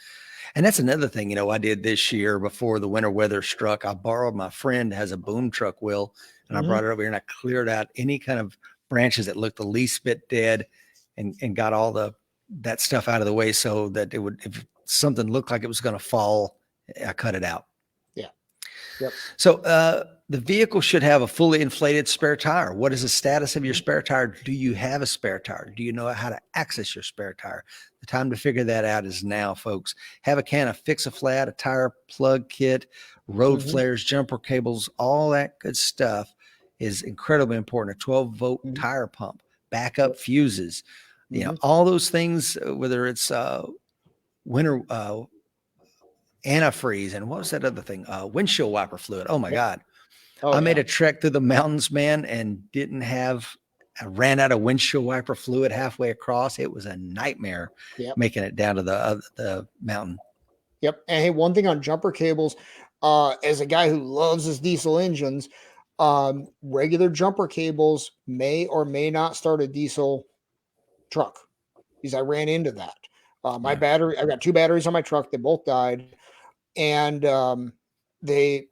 And that's another thing, I did this year before the winter weather struck. I borrowed my friend has a boom truck, Will, and I Hmm. brought it over here and I cleared out any kind of branches that looked the least bit dead and got all that stuff out of the way so that if something looked like it was going to fall, I cut it out. Yeah. Yep. So the vehicle should have a fully inflated spare tire. What is the status of your spare tire? Do you have a spare tire? Do you know how to access your spare tire? The time to figure that out is now, folks. Have a can of Fix-A-Flat, a tire plug kit, road Hmm. flares, jumper cables, all that good stuff is incredibly important. A 12-volt Hmm. tire pump, backup Yep. fuses, Hmm. all those things, whether it's winter antifreeze and what was that other thing? Windshield wiper fluid. Oh my Yep. God. Oh I made yeah. a trek through the mountains, man, and I ran out of windshield wiper fluid halfway across. It was a nightmare Yep. making it down to the mountain. Yep. And hey, one thing on jumper cables, as a guy who loves his diesel engines, regular jumper cables may or may not start a diesel truck, because I ran into that. My Yeah. battery, I've got two batteries on my truck. They both died. And they,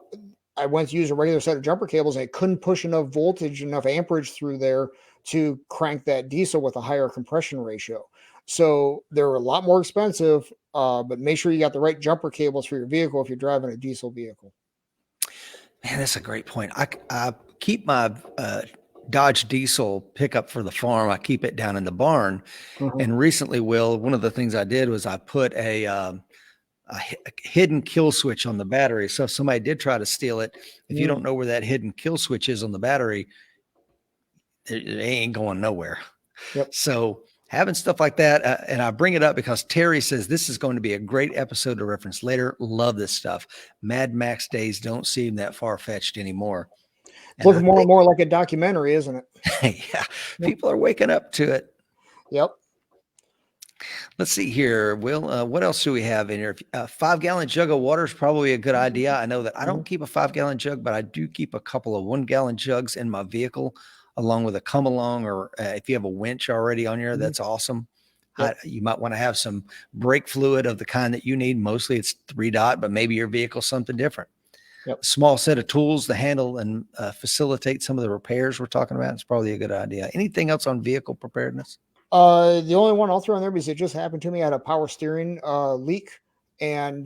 I went to use a regular set of jumper cables, and I couldn't push enough voltage, enough amperage through there to crank that diesel with a higher compression ratio. So they're a lot more expensive, but make sure you got the right jumper cables for your vehicle if you're driving a diesel vehicle. Man, that's a great point. I keep my Dodge diesel pickup for the farm. I keep it down in the barn. Mhm. And recently, Will, one of the things I did was I put a hidden kill switch on the battery. So if somebody did try to steal it, if you don't Mm. know where that hidden kill switch is on the battery, it ain't going nowhere. Yep. So having stuff like that, and I bring it up because Terry says this is going to be a great episode to reference later. Love this stuff. Mad Max days don't seem that far fetched anymore. And I Looking more and think, more like a documentary, isn't it? yeah, people are waking up to it. Yep. Let's see here. Will, what else do we have in here? 5-gallon jug of water is probably a good idea. I know that I don't keep a 5-gallon jug, but I do keep a couple of 1-gallon jugs in my vehicle, along with a come along, or if you have a winch already on here, that's awesome. Yep. You might want to have some brake fluid of the kind that you need. Mostly it's 3-dot, but maybe your vehicle's something different. Yep. A small set of tools to handle and facilitate some of the repairs we're talking about. It's probably a good idea. Anything else on vehicle preparedness? The only one I'll throw in there because it just happened to me. I had a power steering leak, and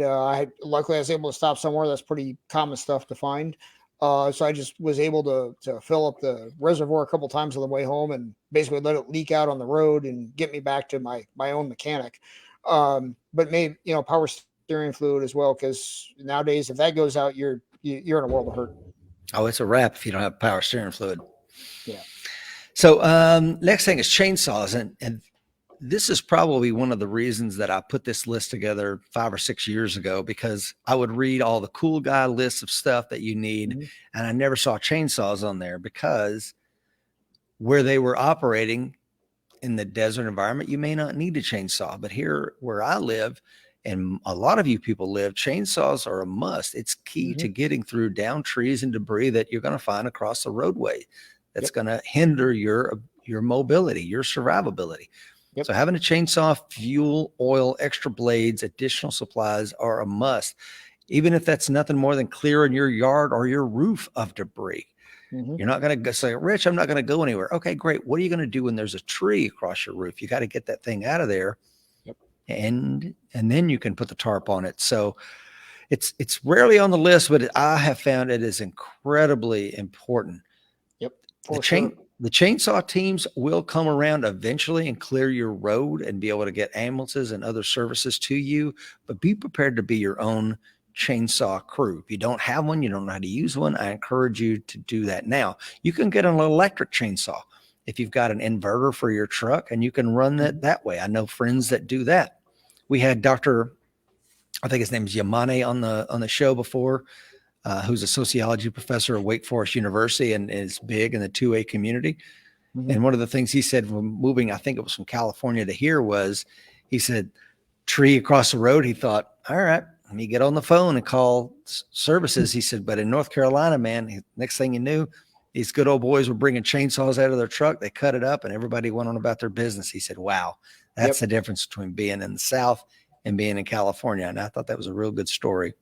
luckily I was able to stop somewhere. That's pretty common stuff to find. So I just was able to fill up the reservoir a couple times on the way home, and basically let it leak out on the road and get me back to my own mechanic. But maybe power steering fluid as well, because nowadays if that goes out, you're in a world of hurt. Oh, it's a wrap if you don't have power steering fluid. Yeah. So next thing is chainsaws. And this is probably one of the reasons that I put this list together 5 or 6 years ago, because I would read all the cool guy lists of stuff that you need. And I never saw chainsaws on there, because where they were operating in the desert environment, you may not need a chainsaw. But here where I live, and a lot of you people live, chainsaws are a must. It's key to getting through down trees and debris that you're going to find across the roadway. That's going to hinder your mobility, your survivability. So having a chainsaw, fuel, oil, extra blades, additional supplies are a must, even if that's nothing more than clearing your yard or your roof of debris. You're not going to say, Rich, I'm not going to go anywhere. Okay, great. What are you going to do when there's a tree across your roof? You got to get that thing out of there. And then you can put the tarp on it. So it's rarely on the list, but I have found it is incredibly important. The chainsaw teams will come around eventually and clear your road and be able to get ambulances and other services to you, but be prepared to be your own chainsaw crew. If you don't have one, you don't know how to use one, I encourage you to do that now. You can get an electric chainsaw if you've got an inverter for your truck, and you can run that way. I know friends that do that. We had Dr. I think his name is Yamane on the show before, who's a sociology professor at Wake Forest University and is big in the 2A community. And one of the things he said when moving, I think it was from California to here, was he said, tree across the road. He thought, all right, let me get on the phone and call services. He said, but in North Carolina, man, next thing you knew, these good old boys were bringing chainsaws out of their truck. They cut it up and everybody went on about their business. He said, wow, that's the difference between being in the South and being in California. And I thought that was a real good story.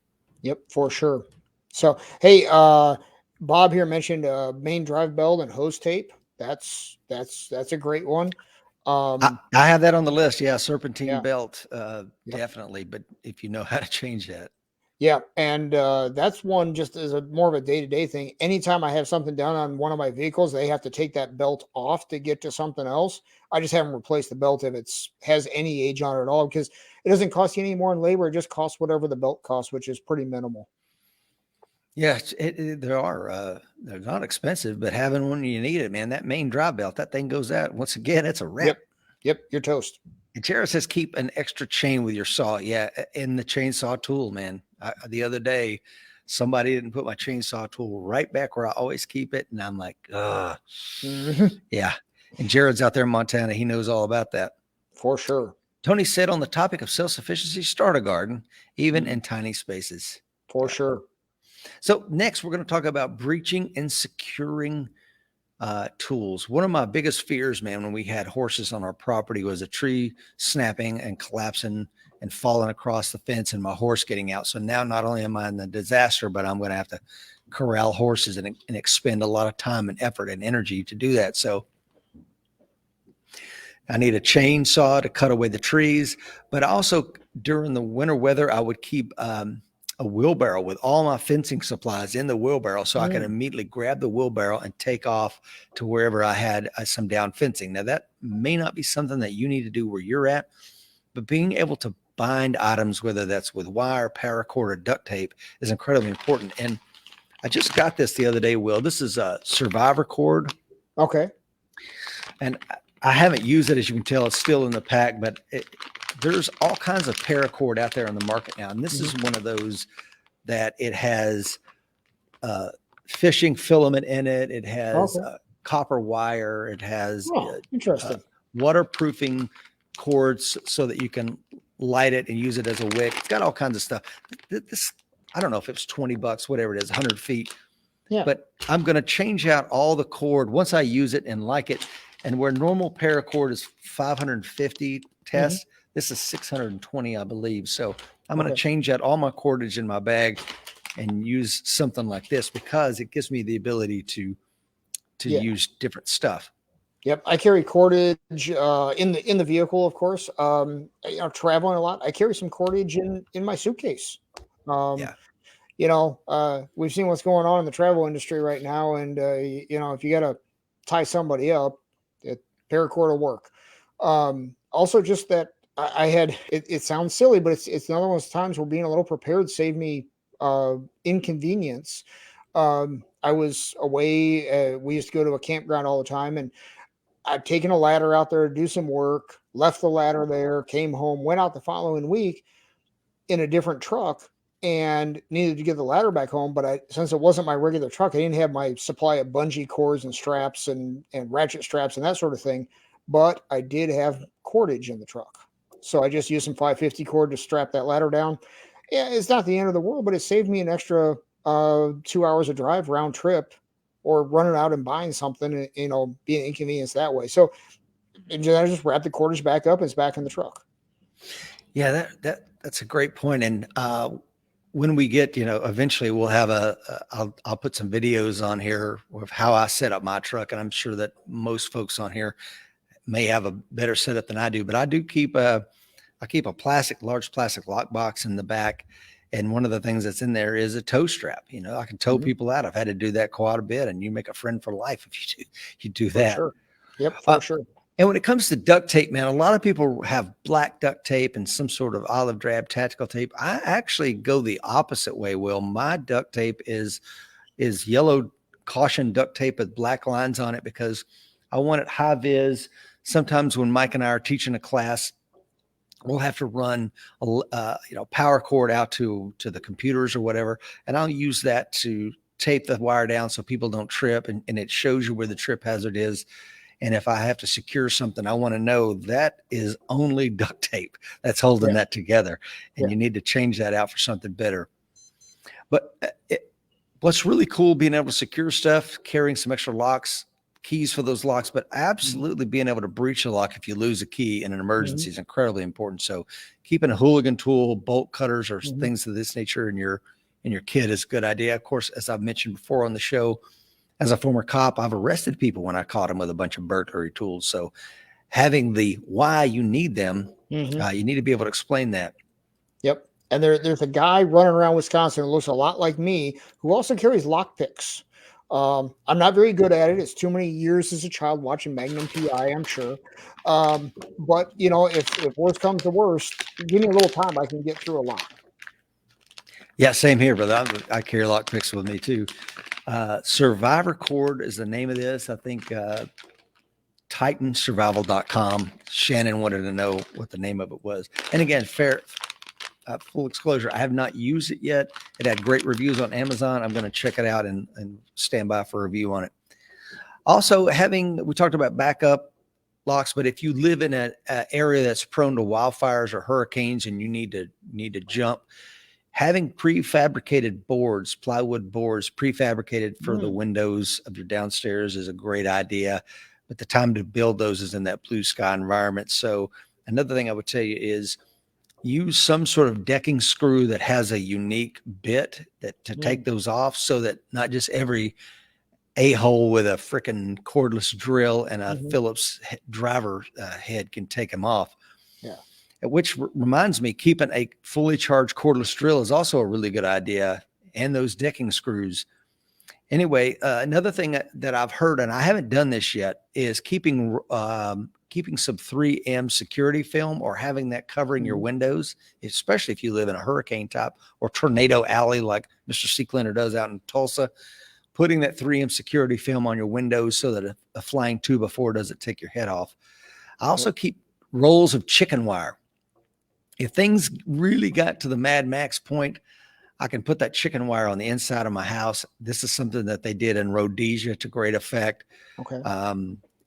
Yep, for sure. So, hey, Bob here mentioned main drive belt and hose tape. That's a great one. I have that on the list. Yeah. Serpentine belt. Definitely. But if you know how to change that. Yeah. And that's one just as more of a day-to-day thing. Anytime I have something done on one of my vehicles, they have to take that belt off to get to something else. I just haven't replaced the belt if has any age on it at all, because it doesn't cost you any more in labor. It just costs whatever the belt costs, which is pretty minimal. Yeah, they're not expensive, but having one you need it, man. That main drive belt, that thing goes out. Once again, it's a wrap. Yep, you're toast. And Jared says keep an extra chain with your saw. Yeah, in the chainsaw tool, man. The other day, somebody didn't put my chainsaw tool right back where I always keep it, and I'm like, ugh. Yeah. And Jared's out there in Montana. He knows all about that. For sure. Tony said on the topic of self-sufficiency, start a garden, even in tiny spaces. For sure. So next, we're going to talk about breaching and securing tools. One of my biggest fears, man, when we had horses on our property was a tree snapping and collapsing and falling across the fence and my horse getting out. So now not only am I in the disaster, but I'm going to have to corral horses and expend a lot of time and effort and energy to do that. So I need a chainsaw to cut away the trees, but also during the winter weather, I would keep a wheelbarrow with all my fencing supplies in the wheelbarrow, so I can immediately grab the wheelbarrow and take off to wherever I had some down fencing. Now that may not be something that you need to do where you're at, but being able to bind items, whether that's with wire, paracord, or duct tape, is incredibly important. And I just got this the other day, Will. This is a Survivor cord. Okay. And I haven't used it, as you can tell. It's still in the pack, but there's all kinds of paracord out there on the market now. And this is one of those that it has fishing filament in it. It has Okay. copper wire. It has Oh, interesting. waterproofing cords so that you can light it and use it as a wick. It's got all kinds of stuff. This, I don't know if it's $20, whatever it is, 100 feet. Yeah. But I'm going to change out all the cord once I use it and like it. And where normal paracord is 550 tests, this is 620, I believe. So I'm going to change out all my cordage in my bag and use something like this because it gives me the ability to use different stuff. Yep, I carry cordage in the vehicle, of course. Traveling a lot, I carry some cordage in my suitcase. We've seen what's going on in the travel industry right now, and if you got to tie somebody up, paracord will work. Also, just that I had it sounds silly, but it's another one of those times where being a little prepared saved me inconvenience. I was away. We used to go to a campground all the time, and I'd taken a ladder out there to do some work, left the ladder there, came home, went out the following week in a different truck and needed to get the ladder back home. But since it wasn't my regular truck, I didn't have my supply of bungee cords and straps and ratchet straps and that sort of thing. But I did have cordage in the truck. So I just used some 550 cord to strap that ladder down. Yeah, it's not the end of the world, but it saved me an extra 2 hours of drive round trip, or running out and buying something, being inconvenienced that way. So I just wrap the cordage back up. It's back in the truck. Yeah, that's a great point. And when we get, eventually we'll have I'll put some videos on here of how I set up my truck. And I'm sure that most folks on here may have a better setup than I do, but I do keep I keep a large plastic lockbox in the back. And one of the things that's in there is a tow strap. I can tow people out. I've had to do that quite a bit, and you make a friend for life if you do that. Sure. Yep, for sure. And when it comes to duct tape, man, a lot of people have black duct tape and some sort of olive drab tactical tape. I actually go the opposite way, Will. My duct tape is yellow caution duct tape with black lines on it because I want it high vis. Sometimes when Mike and I are teaching a class, we'll have to run power cord out to the computers or whatever. And I'll use that to tape the wire down so people don't trip. And it shows you where the trip hazard is. And if I have to secure something, I want to know that is only duct tape that's holding that together. And you need to change that out for something better. But what's really cool, being able to secure stuff, carrying some extra locks, keys for those locks, but absolutely being able to breach a lock if you lose a key in an emergency is incredibly important. So keeping a hooligan tool, bolt cutters, or things of this nature in your kit is a good idea. Of course, as I've mentioned before on the show, as a former cop, I've arrested people when I caught them with a bunch of burglary tools. So having the why you need them, you need to be able to explain that. Yep. And there's a guy running around Wisconsin who looks a lot like me who also carries lock picks. I'm not very good at it. It's too many years as a child watching Magnum PI, I'm sure. But if worst comes to worst, give me a little time, I can get through a lock. Yeah, same here, brother. I carry lock picks with me too. Survivor Cord is the name of this. I think TitanSurvival.com. Shannon wanted to know what the name of it was. And again, full disclosure, I have not used it yet. It had great reviews on Amazon. I'm going to check it out and stand by for a review on it. Also, we talked about backup locks, but if you live in an area that's prone to wildfires or hurricanes and you need to jump, having prefabricated boards, plywood boards, prefabricated for the windows of your downstairs is a great idea. But the time to build those is in that blue sky environment. So another thing I would tell you is use some sort of decking screw that has a unique bit to take those off, so that not just every a-hole with a freaking cordless drill and a Phillips driver head can take them off. Yeah. Which reminds me, keeping a fully charged cordless drill is also a really good idea, and those decking screws. Anyway, another thing that I've heard, and I haven't done this yet, is keeping some 3M security film, or having that covering your windows, especially if you live in a hurricane type or tornado alley like Mr. Seeklinder does out in Tulsa. Putting that 3M security film on your windows so that a flying 2x4 doesn't take your head off. I also keep rolls of chicken wire. If things really got to the Mad Max point, I can put that chicken wire on the inside of my house. This is something that they did in Rhodesia to great effect. Okay.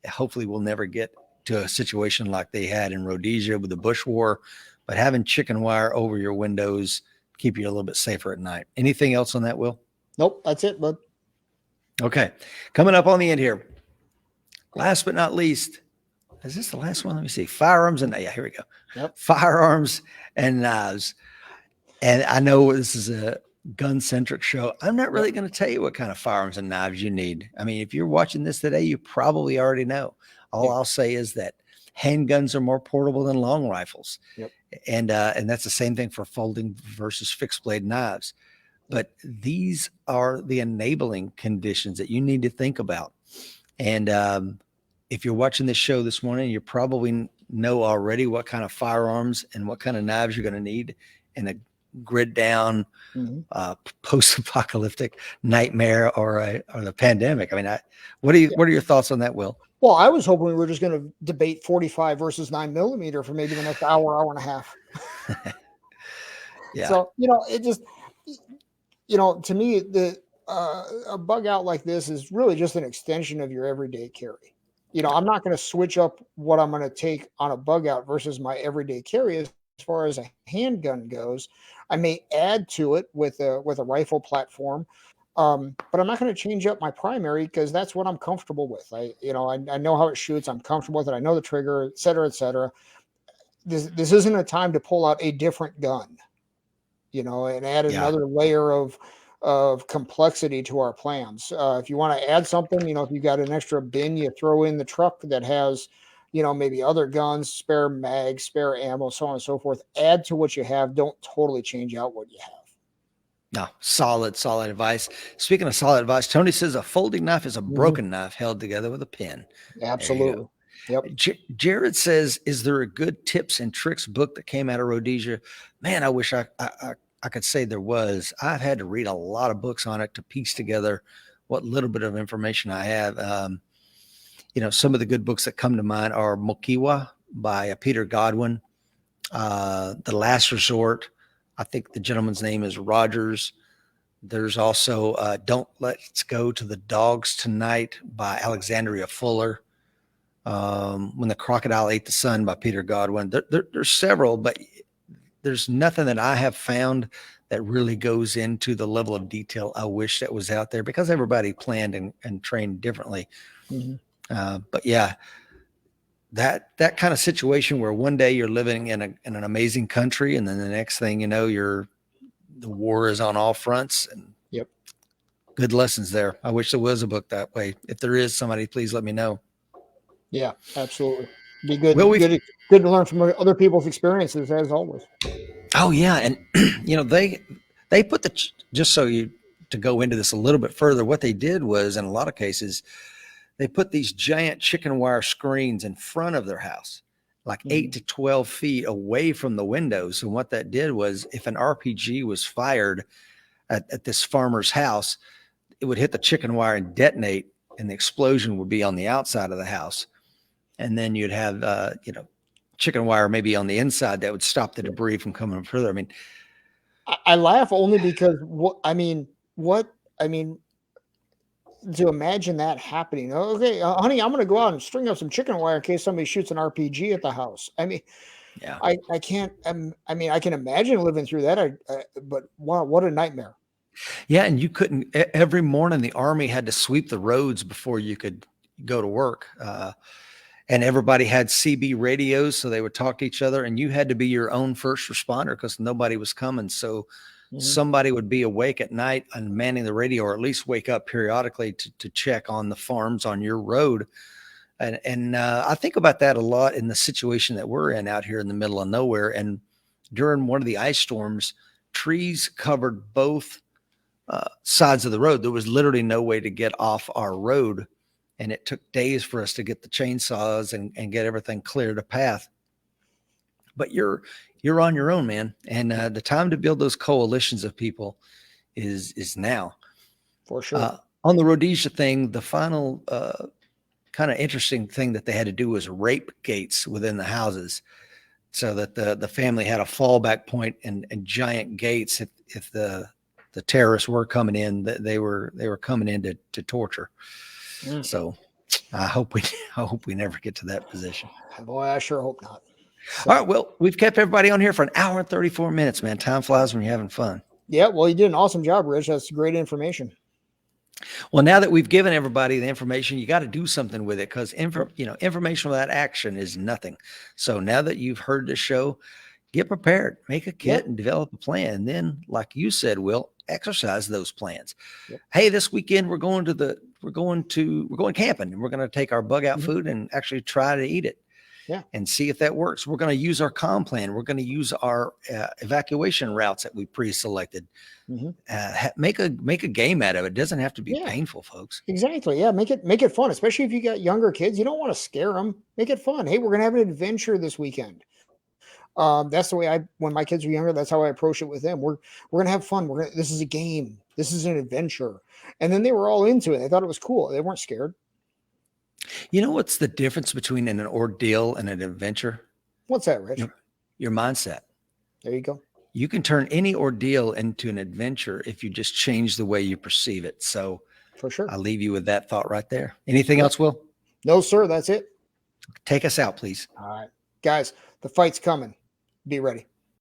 Hopefully we'll never get to a situation like they had in Rhodesia with the Bush War, but having chicken wire over your windows keep you a little bit safer at night. Anything else on that, Will? Nope, that's it, bud. Okay. Coming up on the end here. Last but not least, is this the last one? Let me see. Firearms and yeah, here we go. Yep. Firearms and knives. And I know this is a gun-centric show. I'm not really going to tell you what kind of firearms and knives you need. I mean, if you're watching this today, you probably already know. All I'll say is that handguns are more portable than long rifles. Yep. And that's the same thing for folding versus fixed blade knives. But these are the enabling conditions that you need to think about. And if you're watching this show this morning, you probably know already what kind of firearms and what kind of knives you're going to need in a grid down post-apocalyptic nightmare or the pandemic. I mean, what are your thoughts on that, Will? Well, I was hoping we were just going to debate 45 versus 9mm for maybe the next hour and a half. Yeah. So, it just, to me, a bug out like this is really just an extension of your everyday carry. I'm not going to switch up what I'm going to take on a bug out versus my everyday carry as far as a handgun goes. I may add to it with a rifle platform, but I'm not going to change up my primary because that's what I'm comfortable with. I know how it shoots. I'm comfortable with it. I know the trigger, et cetera, et cetera. This isn't a time to pull out a different gun, and add another layer of complexity to our plans. If you want to add something, if you got an extra bin, you throw in the truck that has, maybe other guns, spare mags, spare ammo, so on and so forth. Add to what you have. Don't totally change out what you have. No, solid advice. Speaking of solid advice, Tony says a folding knife is a broken knife held together with a pin. Absolutely. Yep. Jared says, is there a good tips and tricks book that came out of Rhodesia? Man, I wish I could say there was. I've had to read a lot of books on it to piece together what little bit of information I have. Some of the good books that come to mind are Mokiwa by Peter Godwin, The Last Resort. I think the gentleman's name is Rogers. There's also Don't Let's Go to the Dogs Tonight by Alexandria Fuller. When the Crocodile Ate the Sun by Peter Godwin. There's several, but there's nothing that I have found that really goes into the level of detail I wish that was out there because everybody planned and trained differently. But yeah, that kind of situation where one day you're living in an amazing country and then the next thing you know, the war is on all fronts. And good lessons there. I wish there was a book that way. If there is, somebody please let me know. Yeah, absolutely. Be good. Well, good to learn from other people's experiences as always. Oh yeah. And they put to go into this a little bit further, what they did was in a lot of cases, they put these giant chicken wire screens in front of their house, like 8 to 12 feet away from the windows. And what that did was if an RPG was fired at this farmer's house, it would hit the chicken wire and detonate, and the explosion would be on the outside of the house. And then you'd have, chicken wire maybe on the inside that would stop the debris from coming further. I mean, I laugh only because to imagine that happening. Okay, honey, I'm going to go out and string up some chicken wire in case somebody shoots an RPG at the house. I mean, yeah, I can't. I can imagine living through that. But wow, what a nightmare. Yeah, and you couldn't. Every morning, the Army had to sweep the roads before you could go to work. And everybody had CB radios, so they would talk to each other, and you had to be your own first responder because nobody was coming. So somebody would be awake at night and manning the radio, or at least wake up periodically to check on the farms on your road. And I think about that a lot in the situation that we're in out here in the middle of nowhere. And during one of the ice storms, trees covered both sides of the road. There was literally no way to get off our road. And it took days for us to get the chainsaws and get everything cleared a path. But you're on your own, man. And the time to build those coalitions of people is now. For sure. On the Rhodesia thing, the final kind of interesting thing that they had to do was rape gates within the houses, so that the family had a fallback point and giant gates if the the terrorists were coming in, that they were coming in to torture. Mm. So I hope we never get to that position. Boy, I sure hope not. So, all right, well, we've kept everybody on here for an hour and 34 minutes, man. Time flies when you're having fun. yeah, well, you did an awesome job, Rich. That's great information. Well, now that we've given everybody the information, you got to do something with it, because information without action is nothing. So now that you've heard the show, get prepared, make a kit, and develop a plan. And then, like you said, Will, exercise those plans. Yep. Hey, this weekend we're going camping, and we're going to take our bug out food and actually try to eat it. Yeah. And see if that works. We're going to use our comm plan. We're going to use our evacuation routes that we pre-selected. Make a game out of it. It doesn't have to be painful, folks. Exactly. Yeah. Make it fun, especially if you got younger kids. You don't want to scare them. Make it fun. Hey, we're going to have an adventure this weekend. That's the way when my kids were younger, that's how I approach it with them. We're going to have fun. This is a game. This is an adventure. And then they were all into it. They thought it was cool. They weren't scared. You know what's the difference between an ordeal and an adventure? What's that, Rich? Your mindset. There you go. You can turn any ordeal into an adventure if you just change the way you perceive it. So for sure, I'll leave you with that thought right there. Anything else, Will? No, sir. That's it. Take us out, please. All right, guys, the fight's coming. Be ready.